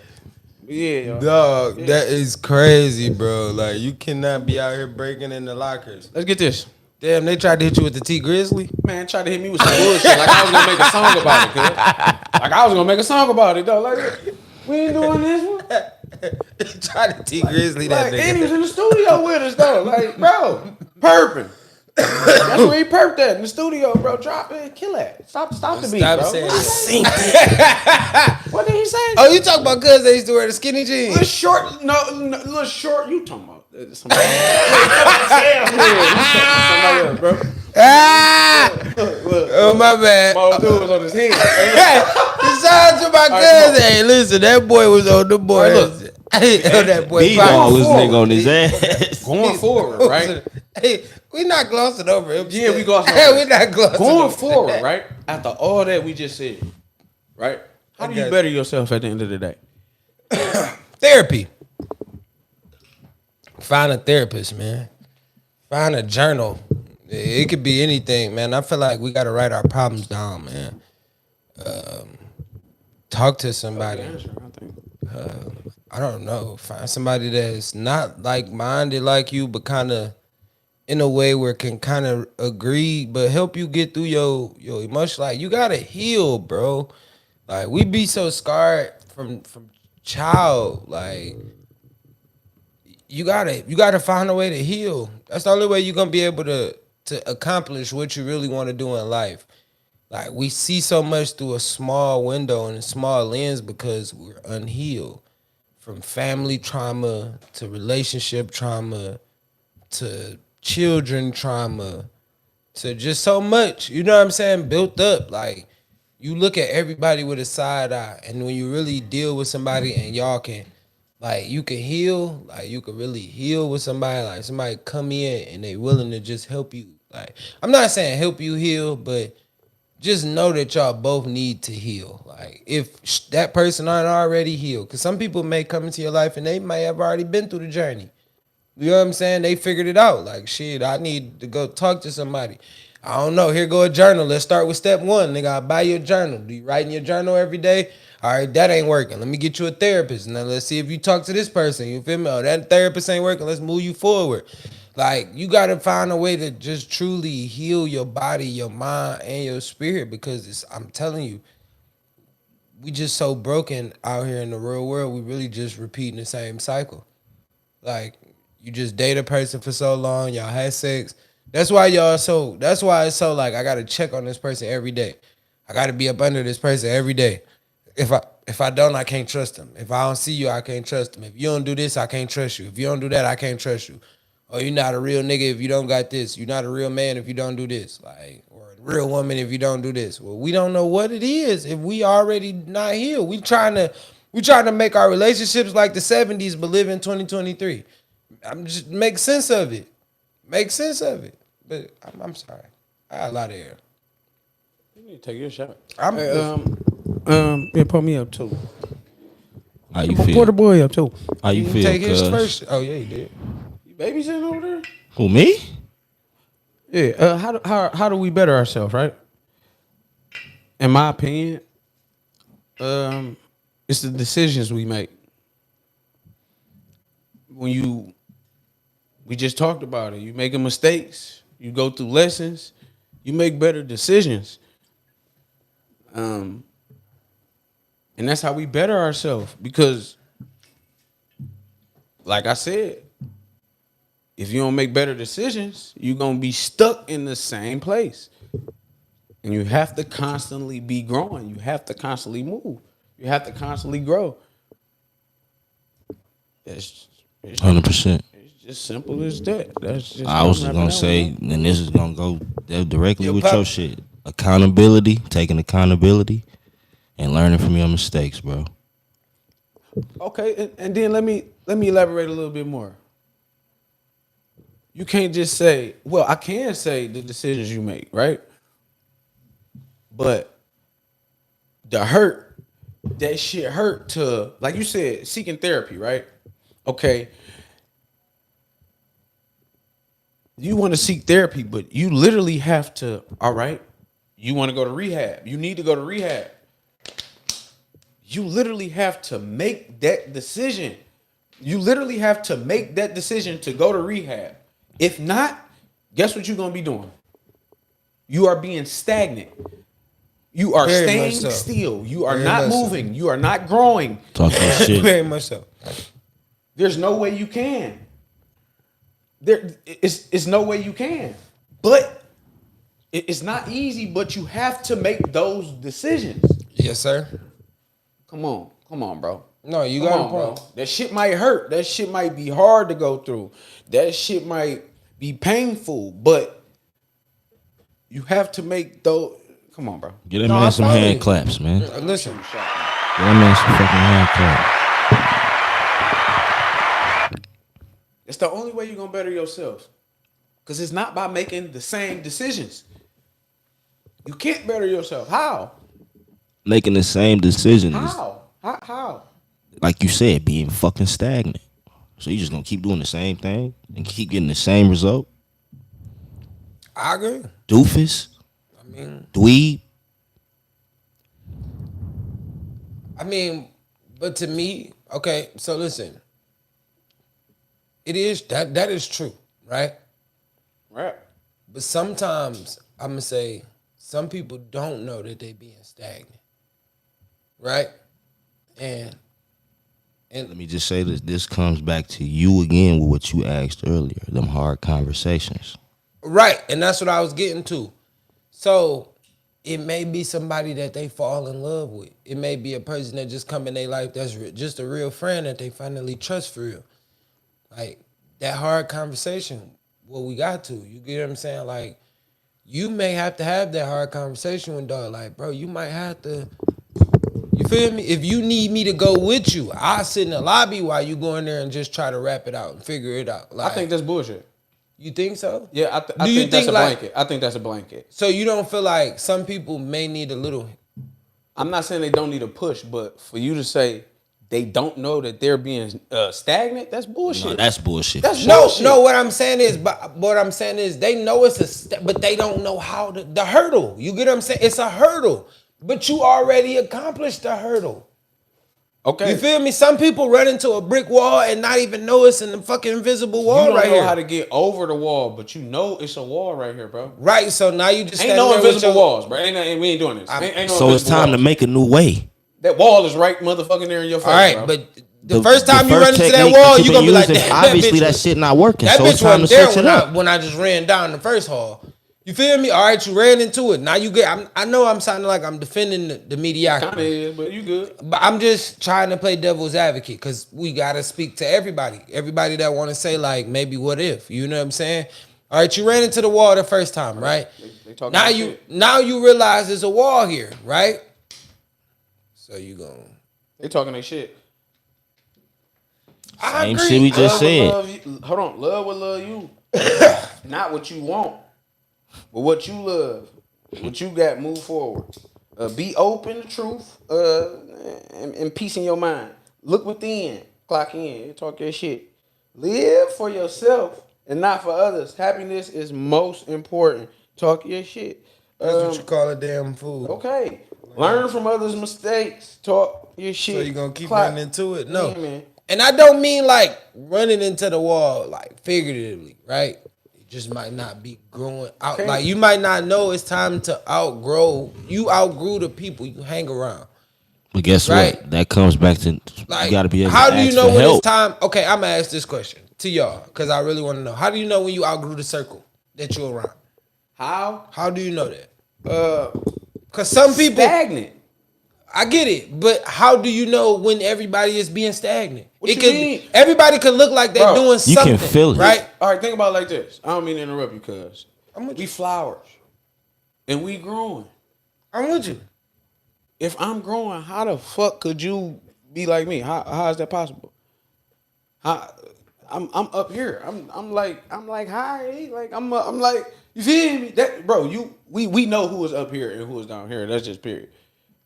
Yeah, Dog, that is crazy, bro. Like, you cannot be out here breaking in the lockers. Let's get this. Damn, they tried to hit you with the T Grizzly. Man, tried to hit me with some bullshit like I was gonna make a song about it, cuz. Like I was gonna make a song about it, though. Like, we ain't doing this one. Tried to T Grizzly that Like, and he nigga. was in the studio with us, though. Like, bro, perping. That's where he perked at, in the studio, bro. Drop it, kill it. Stop the beat, Stop bro. saying sing. What did he say? Oh, you talking about cuz they used to wear the skinny jeans? Little short, little short. You talking about somebody else, bro. Ah! Oh, my bad. My old dude was on his head. Shout out to my cousin. Hey, listen, that boy was on the boy. Hey, that boy. B-ball this nigga on his ass. Going forward, right? Hey, we not glossing over him. Yeah, we glossing Hey, over we not glossing Going over forward, that. right? After all that we just said, right? How do you Okay. better yourself at the end of the day? Therapy. Find a therapist, man. Find a journal. It could be anything, man. I feel like we got to write our problems down, man. Talk to somebody. I don't know. Find somebody that's not like-minded like you, but kind of in a way where can kind of agree, but help you get through your emotion. Like, you got to heal, bro. Like, we be so scarred from child. Like, you gotta find a way to heal. That's the only way you're gonna be able to accomplish what you really want to do in life. Like, we see so much through a small window and a small lens because we're unhealed. From family trauma to relationship trauma to children trauma to just so much, you know what I'm saying, built up. Like, you look at everybody with a side eye, and when you really deal with somebody and y'all can, like, you can heal, like, you can really heal with somebody, like, somebody come in and they willing to just help you. Like, I'm not saying help you heal, but just know that y'all both need to heal. Like, if that person aren't already healed, because some people may come into your life and they might have already been through the journey. You know what I'm saying? They figured it out. Like, shit, I need to go talk to somebody. I don't know. Here go a journal. Let's start with step one. Nigga, I'll buy you a journal. Do you write in your journal every day? All right, that ain't working. Let me get you a therapist. Now let's see if you talk to this person. You feel me? Oh, that therapist ain't working. Let's move you forward. Like, you got to find a way to just truly heal your body, your mind, and your spirit, because I'm telling you, we just so broken out here in the real world. We really just repeating the same cycle. Like, you just date a person for so long, y'all had sex. That's why it's so like, I gotta check on this person every day. I gotta be up under this person every day. If I don't, I can't trust them. If I don't see you, I can't trust them. If you don't do this, I can't trust you. If you don't do that, I can't trust you. Or you're not a real nigga if you don't got this. You're not a real man if you don't do this. Like, or a real woman if you don't do this. Well, we don't know what it is if we already not healed. We trying to make our relationships like the 70s, but live in 2023. I'm just make sense of it. Make sense of it. But I'm sorry. I got a lot of air. You need to take your shot. I'm Pull me up too. How you Pour feel? the boy up too. How you feel, take his cuz? first. Oh yeah, he did. You babysitting over there? Who, me? Yeah. How do we better ourselves, right? In my opinion, it's the decisions we make. We just talked about it. You making mistakes. You go through lessons. You make better decisions. And that's how we better ourselves. Because, like I said, if you don't make better decisions, you're going to be stuck in the same place. And you have to constantly be growing. You have to constantly move. You have to constantly grow. It's 100%. just simple as that. That's just I was just gonna say, and this is gonna go directly with your shit. Accountability, taking accountability, and learning from your mistakes, bro. Okay, and then let me let me elaborate a little bit more. You can't just say, well, I can say the decisions you make, right? But the hurt, that shit hurt to, like you said, seeking therapy, right? Okay. You want to seek therapy, but you literally have to, all right, you want to go to rehab. You need to go to rehab. You literally have to make that decision. You literally have to make that decision to go to rehab. If not, guess what you're going to be doing? You are being stagnant. You are Very staying much so. still. You are Very not much so. moving. You are not growing. Talk that shit. Very much so. There's no way you can. It's no way you can. But it's not easy, but you have to make those decisions. Yes, sir. Come on, bro. No, you Come got on, a point. bro. That shit might hurt. That shit might be hard to go through. That shit might be painful, but you have to make those. Come on, bro. Get that No, man I some follow hand you. claps, man. Listen, Get that man some fucking hand claps. It's the only way you're gonna better yourself. Cause it's not by making the same decisions. You can't better yourself. How? Making the same decisions. How? Like you said, being fucking stagnant. So you just gonna keep doing the same thing and keep getting the same result? I agree. Doofus? mean, Dweeb? But to me, okay, so listen. It is, that is true, right? Right. But sometimes, I'm going to say, some people don't know that they being stagnant, right? And Let me just say this. This comes back to you again with what you asked earlier, them hard conversations. right, and that's what I was getting to. So it may be somebody that they fall in love with. It may be a person that just come in their life that's just a real friend that they finally trust for real. Like, that hard conversation, well, we got to. You get what I'm saying? Like, you may have to have that hard conversation with dog. Like, bro, you might have to, you feel me? If you need me to go with you, I'll sit in the lobby while you go in there and just try to rap it out and figure it out. Like, I think that's bullshit. You think so? Yeah, I Do you think that's think, a like- blanket. I think that's a blanket. So you don't feel like some people may need a little... I'm not saying they don't need a push, but for you to say they don't know that they're being stagnant, that's bullshit. No, that's bullshit. That's No, bullshit. no. What I'm saying is, they know it's but they don't know how the hurdle. You get what I'm saying? It's a hurdle, but you already accomplished the hurdle. Okay. You feel me? Some people run into a brick wall and not even know it's in the fucking invisible wall You don't right know here. how to get over the wall, but you know it's a wall right here, bro. Right. So now you just Ain't standing no there with invisible your- walls, bro. We ain't doing this. Ain't no So it's invisible time to walls. make a new way. That wall is right motherfucking there in your face, All right, bro. but the first time you first run into that technique wall, that you you've gonna be been like, using, that obviously bitch that shit not working. That So bitch it's time to wasn't there switch it when up. when I just ran down the first hall. You feel me? All right, you ran into it. Now you get. I know I'm sounding like I'm defending the mediocrity. Kind of is, but you good. But I'm just trying to play devil's advocate because we gotta speak to everybody. Everybody that want to say like maybe what if, you know what I'm saying? All right, you ran into the wall the first time, right? They talking Now that you shit. now you realize there's a wall here, right? So you going? They talking their shit. I Same agree. shit we just said. Hold on, love will love you. Not what you want, but what you love. What you got, move forward. Be open to truth and peace in your mind. Look within, clock in, talk your shit. Live for yourself and not for others. Happiness is most important. Talk your shit. That's what you call a damn fool. Okay. Learn from others' mistakes. Talk your shit. So you gonna keep Clock. running into it? No. Yeah, man. And I don't mean like running into the wall, like figuratively, right? It just might not be growing out. Okay. Like you might not know it's time to outgrow. You outgrew the people you hang around. But guess Right. what? That comes back to Like, you got to be able how to do you ask know for when help. it's time? Okay, I'm gonna ask this question to y'all because I really want to know. How do you know when you outgrew the circle that you're around? How? How do you know that? Because some people, Stagnant. I get it, but how do you know when everybody is being stagnant? What you could, mean? Everybody could look like they're Bro, doing you something. can feel it. right? All right, think about it like this. I don't mean to interrupt you, cuz. with We you. flowers. And we growing. I'm with you. If I'm growing, how the fuck could you be like me? How is that possible? I'm up here. I'm like hi. Like I'm like, you feel me? That bro, we know who is up here and who is down here. That's just period.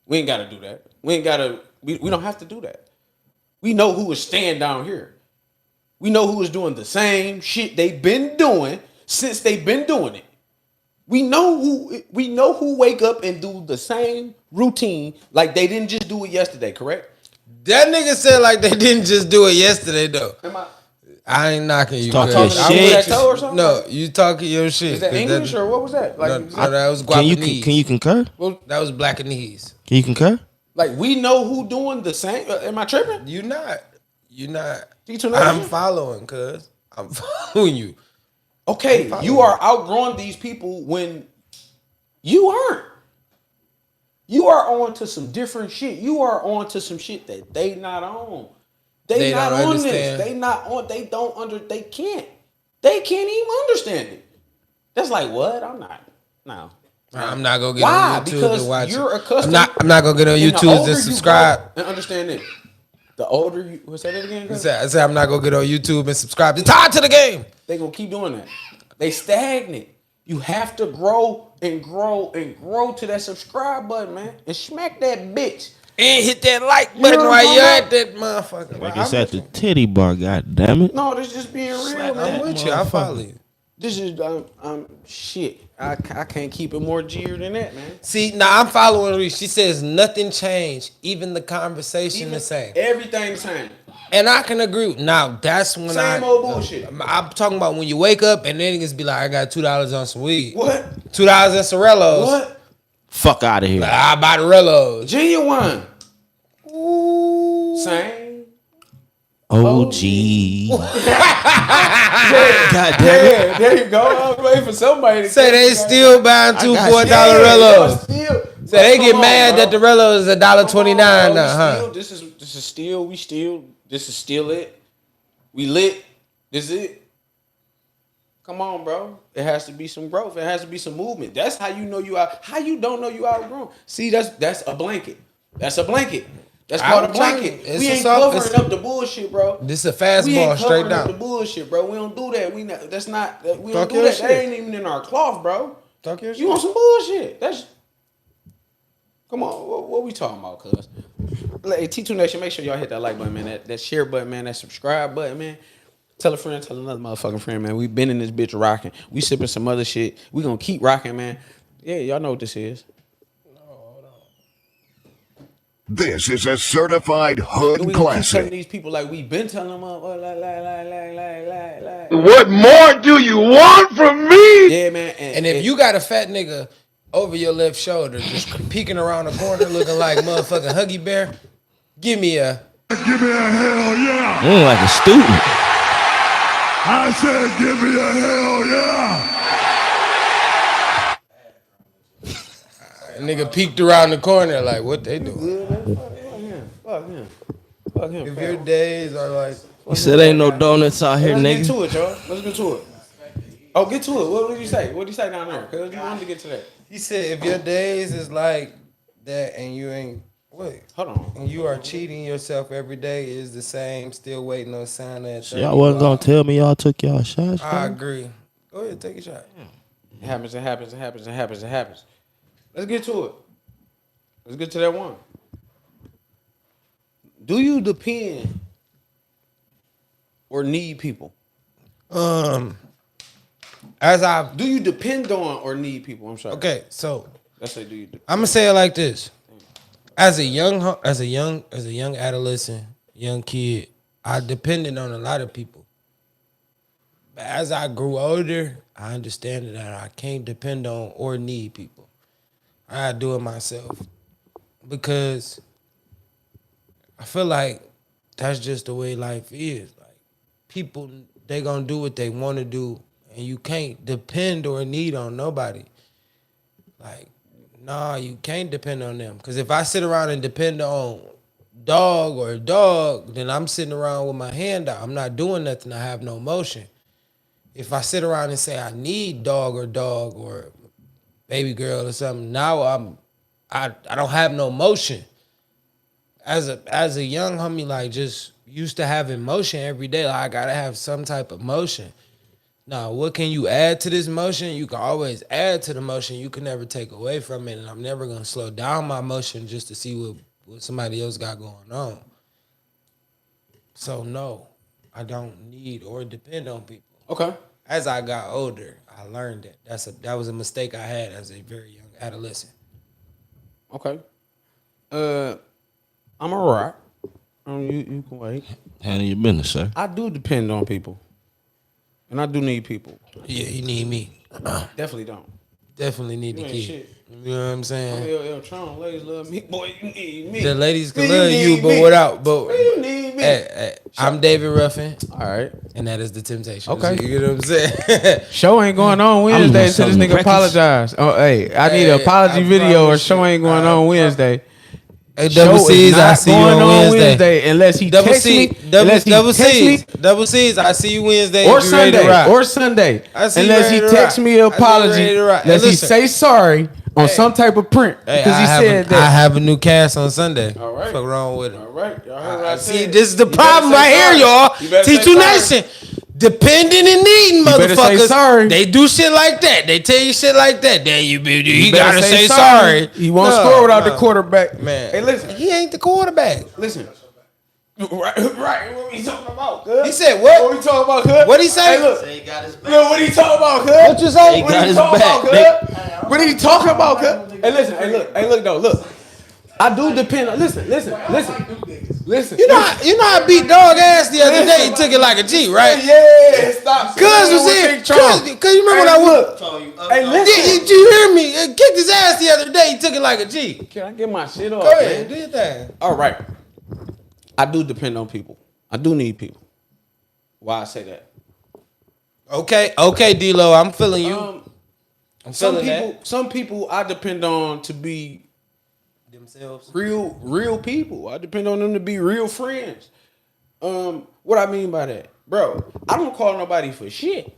We ain't gotta do that. We don't have to do that. We know who is staying down here. We know who is doing the same shit they've been doing since they've been doing it. We know who wake up and do the same routine like they didn't just do it yesterday, correct? That nigga said like they didn't just do it yesterday though. Am I ain't knocking you. Talking cuz. shit. Or something? No, you talking your shit. Is that 'cause English or what was that? Like, no, that was Can Guapanese. you concur? That was Blackanese. Can you concur? like we know who doing the same. Am I tripping? You not. T2 Nation? I'm following, cuz. I'm following you. Okay, you are outgrowing these people when you aren't. You are on to some different shit. You are on to some shit that they not on. They not don't on understand. this. They not on. They don't under. They can't. They can't even understand it. That's like what? I'm not. No. I'm not gonna get Why? on YouTube Because and watch you're it. accustomed. I'm not gonna get on and the YouTube older and you subscribe. grow- And understand it. The older you, what's that again? I said I'm not gonna get on YouTube and subscribe. It's tied to the game. They gonna keep doing that. They stagnant. You have to grow and grow and grow to that subscribe button, man, and smack that bitch. And hit that like button know while what you're I'm at that motherfucker. Like it's at the titty bar, god damn it. No, this just being real, I'm man. with you. I follow you. This is shit. I can't keep it more G'er than that, man. See, now I'm following Reese. She says nothing changed, even the conversation the same. Everything the same. And I can agree. Now that's when Same old bullshit. I'm talking about when you wake up and then niggas be like, I got $2 on some weed. What? $2 on Sorellos. What? Fuck out of here. Like, I buy the Rellos. Genuine. Same. OG. God damn it. Yeah, there you go. I was waiting for somebody to Say they still buying two $4 Rellos. So they get mad that the Rello is $1.29 now, huh? This is still it. We lit. This is it. Come on, bro. It has to be some growth. It has to be some movement. That's how you know you out. How you don't know you outgrown? See, that's a blanket. That's a blanket. That's called a blanket. We ain't covering up the bullshit, bro. This is a We fastball ain't straight covering up the down. bullshit, bro. We don't do that. We don't Talk do your that. shit. That ain't even in our cloth, bro. Talk your You shit. want some bullshit? Come on. What we talking about, cuz? Hey, T2 Nation, make sure y'all hit that like button, man. That share button, man. That subscribe button, man. Tell a friend, tell another motherfucking friend, man. We been in this bitch rocking. We sipping some other shit. We gonna keep rocking, man. Yeah, y'all know what this is. This is a certified hood We gonna keep telling classic. these people like we been telling them like. What more do you want from me? Yeah, man. And if you got a fat nigga over your left shoulder, just peeking around the corner looking like motherfucking Huggy Bear, give me a. Give me a hell yeah. Like a student. I said give me a hell yeah. Nigga peeked around the corner like, what they doing? Fuck him. If your days are like, He said ain't no donuts out here, Let's get nigga. to it, y'all. Let's get to it. Oh, get to it. What did you say? What did you say down there? Cause you wanted to get to that. he said, if your days is like that and you ain't, wait, Hold on. and you are cheating yourself every day is the same, still waiting on Santa at So y'all wasn't gonna tell me y'all took y'all shots, I bro? agree. Go ahead, take a shot. It happens. Let's get to it. Let's get to that one. Do you depend or need people? Do you depend on or need people? I'm sorry. Okay, so Let's say do you? I'm gonna say it like this: as a young adolescent, young kid, I depended on a lot of people. But as I grew older, I understand that I can't depend on or need people. I do it myself because I feel like that's just the way life is. Like people, they gonna do what they want to do, and you can't depend or need on nobody. Like, nah, you can't depend on them. Because if I sit around and depend on dog, then I'm sitting around with my hand out. I'm not doing nothing. I have no motion. If I sit around and say I need dog or baby girl or something, now I don't have no motion. As a young homie, like just used to having motion every day. Like I gotta have some type of motion. Now, what can you add to this motion? You can always add to the motion. You can never take away from it. And I'm never gonna slow down my motion just to see what somebody else got going on. So no, I don't need or depend on people. Okay. As I got older, I learned that. That was a mistake I had as a very young adolescent. Okay. I'm a rock. You can wait. Handle your business, sir. I do depend on people. And I do need people. Yeah, you need me. Definitely don't. Definitely need the You ain't kid. shit. You know what I'm saying? Tron, ladies love me. Boy, you need me. The ladies can You love need you, me. but without. But You need me. hey, I'm David Ruffin, All right. and that is the Temptations. Okay. You know what I'm saying? Show ain't going on Wednesday until this selling nigga records. apologize. Oh, hey, I need an apology I video or promise show you. ain't going on Wednesday. Hey, Show double is C's, I not see you going on Wednesday. unless he Double text me. C, double Unless he double text me. C's, double C's. I see you Wednesday. Or if you ready to rock. Sunday. I see you Unless he ready to texts rock. me an I see you apology. ready to rock. Hey, Unless he listen. say sorry on some type of print. Hey, Because he said I that. have a new cast on Sunday. All right. What's wrong with it? All right. Y'all heard what I See, said. this is the You problem better right say here, sorry. y'all. You better say T2 sorry. Nation. Depending and needing better say motherfuckers. sorry. They do shit like that. They tell you shit like that. Then you You gotta say sorry. He won't No, score without the no. quarterback. Man. Hey, listen. He ain't the quarterback. Listen. Right. What we talking about, cuz? He said what? What we talking about, cuz? What'd he say? Hey, look. Say he got his back. Look, what he talking about, cuz? What you say? He What got he his talking about, back, cuz? What he talking about, cuz? Hey, listen. Hey, look, though. Look. I do depend on. Listen. You know I beat dog ass the other day. He took it like a G, right? Yeah, stop. Cuz was in. Cuz you remember when I look. Hey, listen. Did you hear me? It kicked his ass the other day. He took it like a G. Can I get my shit off, Go ahead, man? do your thing. All right. I do depend on people. I do need people. Why I say that? Okay, D-Lo, I'm feeling you. I'm feeling that. Some people I depend on to be Themselves. real people. I depend on them to be real friends. What I mean by that, bro, I don't call nobody for shit.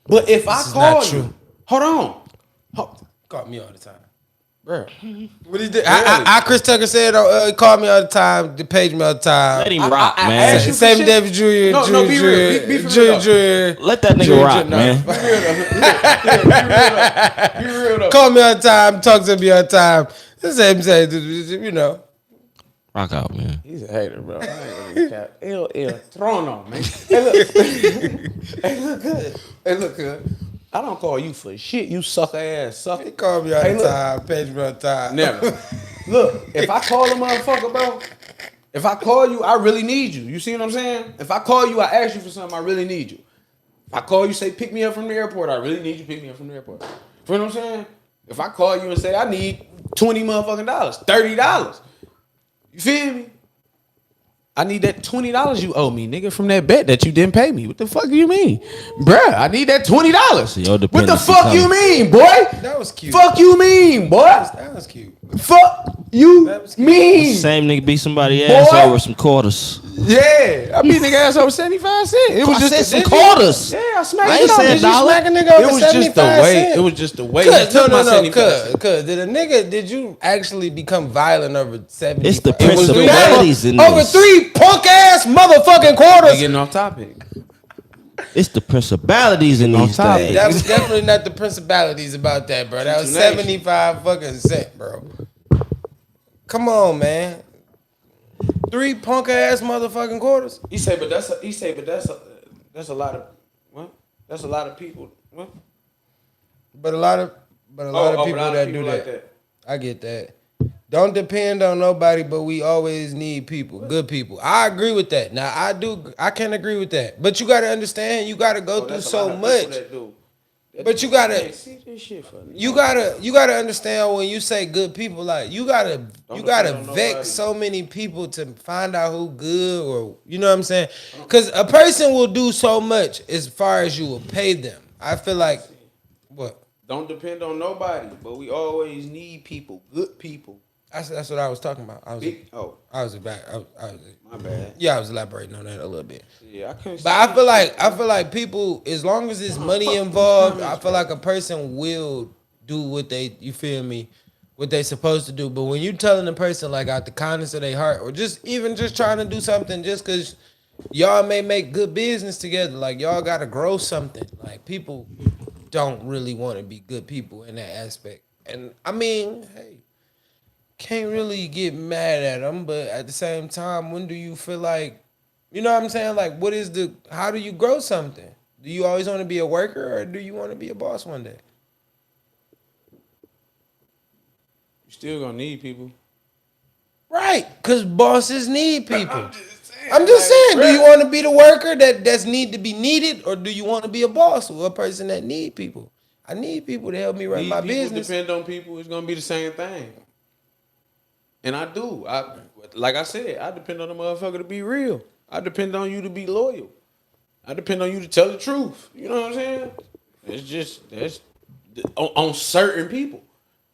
But if I is call not you, true. hold on, Call me all the time. bro. What he did? I Chris Tucker said he called me all the time, page me all the time. Let him rock, I man. asked you- Sammy Davis Jr. No, be real. Be for real, Jr. Let that nigga Junior, rock, no. man. Be real though. Call me all the time, talk to me all the time. The same say, you know. Rock out, man. He's a hater, bro. I ain't gonna cap. Ill, thrown on, man. Hey, look. Hey, look good. I don't call you for shit. You sucker ass sucker. He called me all Hey, the look. time, page me all the time. Never. Look, if I call a motherfucker, bro, if I call you, I really need you. You see what I'm saying? If I call you, I ask you for something, I really need you. If I call you, say pick me up from the airport, I really need you to pick me up from the airport. You know what I'm saying? If I call you and say I need $20 motherfucking dollars, $30, you feel me? I need that $20 you owe me, nigga, from that bet that you didn't pay me. What the fuck do you mean? Bruh, I need that $20. your What the dependency fuck you coming. mean, boy? That was cute. Fuck you mean, boy? That was cute. Fuck you That was cute. mean? Same nigga beat somebody ass Boy. over some quarters. Yeah, I beat nigga ass over 75 cents. It was I just said the- some did you? quarters. Yeah, I smacked I it ain't up. said Did you dollar. smack a nigga over It was just the 75 way. cents? It was just the way. he Cuz, took my 75 cents. did you actually become violent over 70? It's the was the principalities in Over this. 3 punk ass motherfucking We quarters. getting off topic. It's the principalities in these top. things. That was definitely not the principalities about that, bro. That was 75 fucking cent, bro. Come on, man. 3 punk ass motherfucking quarters. He say, but that's a lot of what? That's a lot of people. What? But a lot of people that do like that. I get that. Don't depend on nobody, but we always need people, good people. I agree with that. Now I can agree with that. But you gotta understand, you gotta go through so much. But you gotta you gotta understand when you say good people, like you gotta vet so many people to find out who good, or you know what I'm saying? Cause a person will do so much as far as you will pay them. I feel like what? Don't depend on nobody, but we always need people, good people. That's what I was talking about. I was My bad. Yeah, I was elaborating on that a little bit. Yeah, I couldn't. But I feel like people, as long as there's money involved, I feel like a person will do what they, you feel me, what they supposed to do. But when you telling a person like out the kindness of their heart, or just even just trying to do something just because y'all may make good business together, like y'all gotta grow something. Like people don't really want to be good people in that aspect. And I mean, hey, can't really get mad at them, but at the same time, when do you feel like, you know what I'm saying? Like, how do you grow something? Do you always want to be a worker or do you want to be a boss one day? You still gonna need people. Right, because bosses need people. I'm I'm just saying, do you want to be the worker that's need to be needed, or do you want to be a boss or a person that need people? I need people to help me run my business. Depend on people. It's gonna be the same thing. And I do. Like I said, I depend on the motherfucker to be real. I depend on you to be loyal. I depend on you to tell the truth. You know what I'm saying? That's on certain people.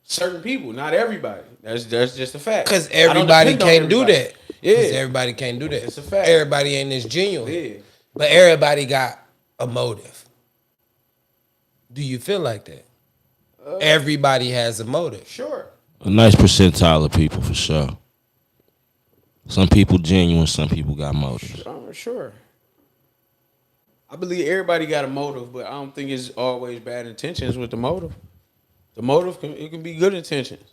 Certain people, not everybody. That's just a fact. Because everybody can't do that. Yeah. Because everybody can't do that. It's a fact. Everybody ain't as genuine. Yeah. But everybody got a motive. Do you feel like that? Everybody has a motive. Sure. A nice percentile of people for sure. Some people genuine, some people got motives. Sure. I believe everybody got a motive, but I don't think it's always bad intentions with the motive. The motive can be good intentions.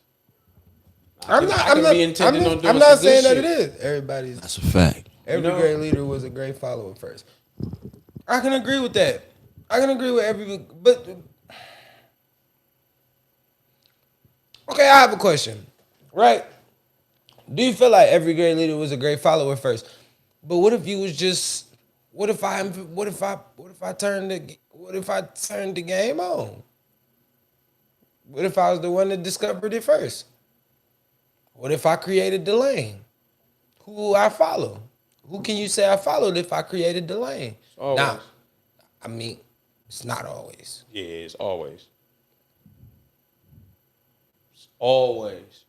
I'm not saying that it is. Everybody's. That's a fact. Every great leader was a great follower first. I can agree with that. I can agree with but okay, I have a question. Right? Do you feel like every great leader was a great follower first? But what if you was just what if I turned the game on? What if I was the one that discovered it first? What if I created the lane? Who will I follow? Who can you say I followed if I created the lane? Now, I mean, it's not always. Yeah, it's always. It's always.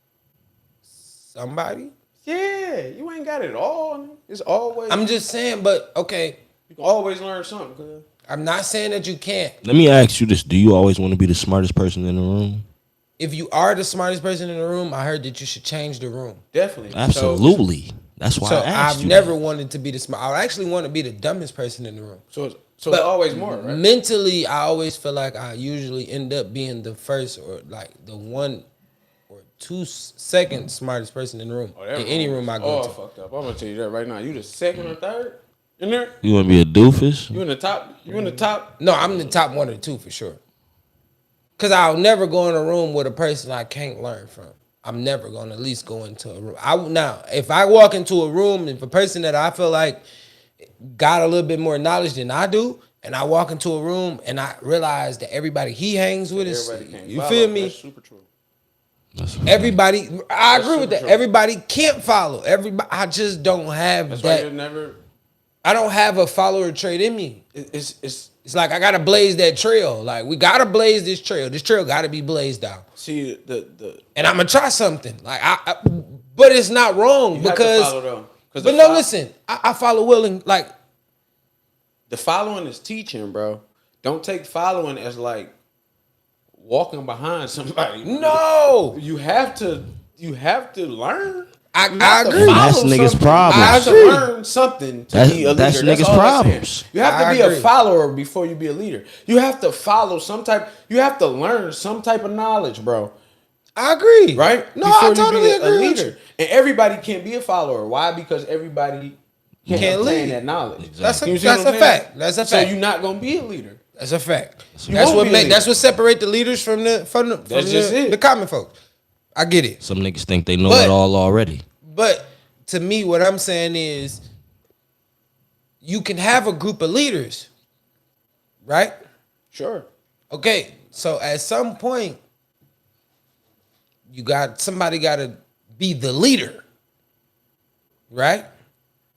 Somebody? Yeah, you ain't got it all. It's always. I'm just saying, but okay. You can always learn something, cuz. I'm not saying that you can't. Let me ask you this. Do you always want to be the smartest person in the room? If you are the smartest person in the room, I heard that you should change the room. Definitely. Absolutely. That's why I asked you. I've never wanted to be the smart. I actually want to be the dumbest person in the room. So it's always more, right? Mentally, I always feel like I usually end up being the first or like the 1 or 2 second smartest person in the room. In any room I go to. Fucked up. I'm gonna tell you that right now. You the second or third in there? You want to be a doofus? You in the top? You in the top? No, I'm in the top 1 or 2 for sure. Cause I'll never go in a room with a person I can't learn from. I'm never gonna at least go into a room. Now, if I walk into a room, if a person that I feel like got a little bit more knowledge than I do, and I walk into a room and I realize that everybody he hangs with is, you feel me? That's super true. Everybody, I agree with that. True. Everybody can't follow. Everybody, I just don't have That's that. Why you're never. I don't have a follower trait in me. It's like I gotta blaze that trail. Like we gotta blaze this trail. This trail gotta be blazed out. See and I'm gonna try something. Like but it's not wrong because. But no, listen. I follow willing. Like the following is teaching, bro. Don't take following as like walking behind somebody. No, you have to learn. I agree. That's niggas' problems. You have to learn something to be a leader. That's niggas' problems. You have to be a follower before you be a leader. You have to follow you have to learn some type of knowledge, bro. I agree. Right? No, I totally agree. A leader. And everybody can't be a follower. Why? Because everybody can't lead that knowledge. Exactly. That's a fact. That's a fact. So you're not gonna be a leader. That's a fact. That's what separate the leaders from the common folks. I get it. Some niggas think they know it all already. But to me, what I'm saying is you can have a group of leaders, right? Sure. Okay, so at some point, somebody got to be the leader, right?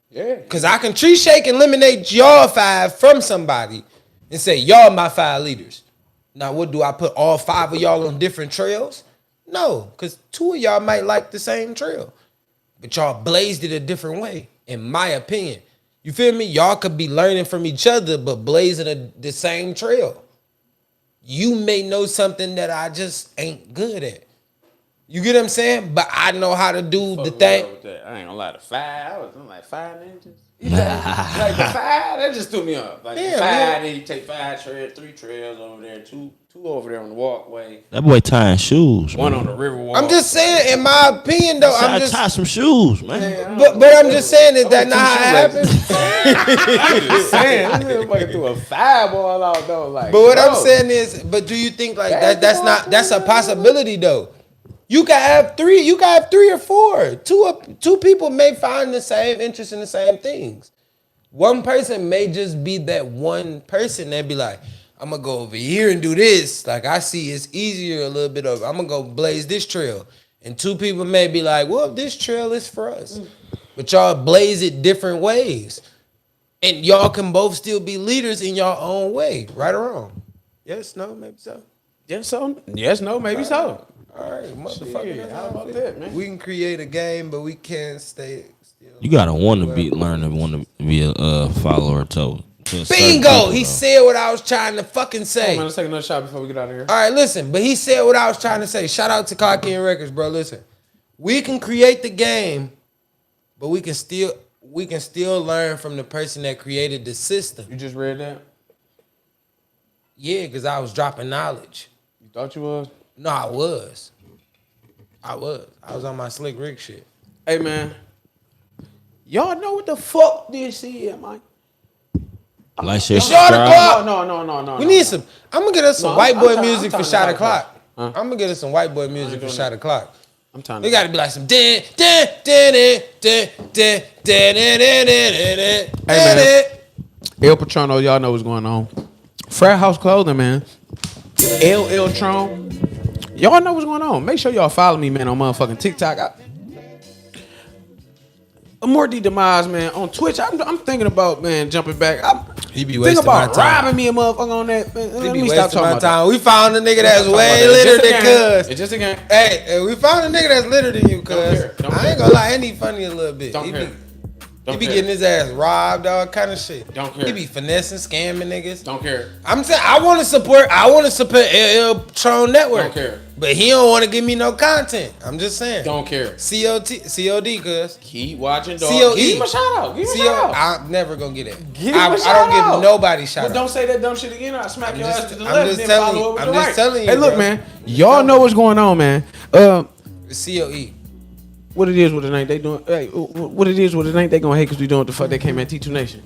Yeah. Because I can tree shake and eliminate y'all 5 from somebody and say, y'all my 5 leaders. Now, what do I put all 5 of y'all on different trails? No, because 2 of y'all might like the same trail. But y'all blazed it a different way, in my opinion. You feel me? Y'all could be learning from each other, but blazing the same trail. You may know something that I just ain't good at. You get what I'm saying? But I know how to do the thing. I ain't gonna lie, I was like 5 inches. Like the 5, that just threw me off. Like 5, then you take 5 trails, 3 trails over there, two over there on the walkway. That boy tying shoes. One man. on the river walk. I'm just saying, in my opinion, though, I'm just tie some shoes, man. But I'm just saying that not how it happens. I'm just saying, this motherfucker threw a 5 ball out though. Like, but what I'm saying is, but do you think like that's a possibility though? You can have 3. You can have 3 or 4. Two people may find the same interest in the same things. One person may just be that one person that be like, I'm gonna go over here and do this. Like I see it's easier a little bit of. I'm gonna go blaze this trail. And 2 people may be like, well, this trail is for us. But y'all blaze it different ways. And y'all can both still be leaders in your own way, right or wrong. Yes, no, maybe so. Yes, no, maybe so. All right, motherfucker. Shit, how about that, man? We can create a game, but we can't stay still. You gotta want to be a follower to Bingo! People, he said what I was trying to fucking say. Oh, man, let's take another shot before we get out of here. All right, listen, but he said what I was trying to say. Shout out to Cocky and Records, bro. Listen, we can create the game, but we can still learn from the person that created the system. You just read that? Yeah, because I was dropping knowledge. You thought you was? No, I was. I was on my Slick Rick shit. Hey, man. Y'all know what the fuck this is, man? Like, share, Shot o'clock. No. We need some. I'm gonna get us some white boy music for shot o'clock. I'm gonna get us some white boy music for shot o'clock. I'm trying They to. gotta be like some Hey man. El Patrono, y'all know what's going on. Frat House Clothing, man. LL Tron. Y'all know what's going on. Make sure y'all follow me, man, on motherfucking TikTok. More Dmarks, man, on Twitch. I'm thinking about, man, jumping back. He be Think wasting my about time. robbing me a motherfucker on that. Man. He Let be me stop wasting talking my about time. that. We found a nigga that's way It's litter just a than game. cuz. It's just a game. Hey, we found a nigga that's litter than you, cuz. Don't I care. ain't gonna lie, ain't he funny a little bit? Don't He care. He be getting his ass robbed, all kind of shit. Don't care. He be finessing, scamming niggas. Don't care. I'm saying I want to support LL Tron Network. Don't care. But he don't want to give me no content. I'm just saying. Don't care. COD, cuz. Keep watching, dog. COE. Give him a shout out. Give him a shout out. I'm never gonna get it. Give him a I shout don't out. give nobody shout But out. don't say that dumb shit again. I'll smack your ass to the I'm left just and then telling follow you. up with I'm the just right. telling you, Hey, look, bro. man. Y'all know what's going on, man. COE. What it is, what it ain't they doing. Hey, what it is, what it ain't they gonna hate because we doing what the fuck they came at T2 Nation.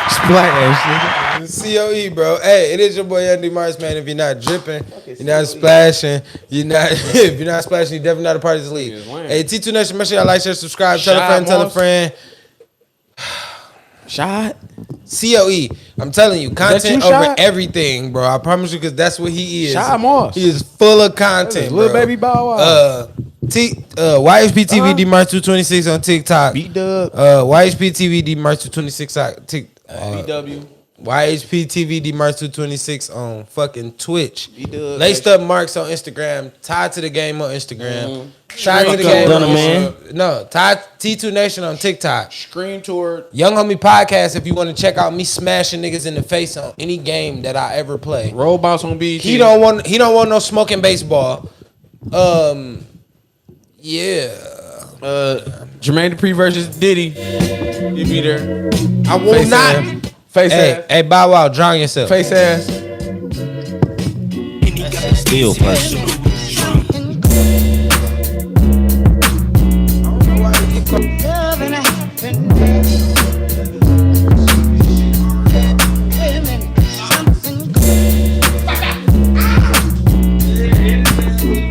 Splash, COE, bro. Hey, it is your boy Dmarks, man. If you're not dripping, you're not splashing, if you're not splashing, you're definitely not a part of this league. Hey, T2 Nation, make sure y'all like, share, subscribe, tell a friend. Shot. COE. I'm telling you, content you, over Shot? everything, bro. I promise you, because that's what he is. Shot Moss. He is full of content, bro. Little baby Bow Wow. YHP TV Dmarks 226 on TikTok. B-Dub. YHP TV Dmarks 226 on BW. YHP TV Dmarks 226 on fucking Twitch. B-Dub. Laced Up Marks on Instagram. Tied to the Game on Instagram. Mm-hmm. Tied to the Game Done on it, man. No, Tied T2 Nation on TikTok. Screen Tour. Young Homie Podcast, if you want to check out me smashing niggas in the face on any game that I ever play. Robots on BT. He don't want no smoking baseball. Yeah. Jermaine Dupri versus Diddy. You be there. I will Face not. ass. Face ass. Hey, Bow Wow, drown yourself. Face ass. Still person.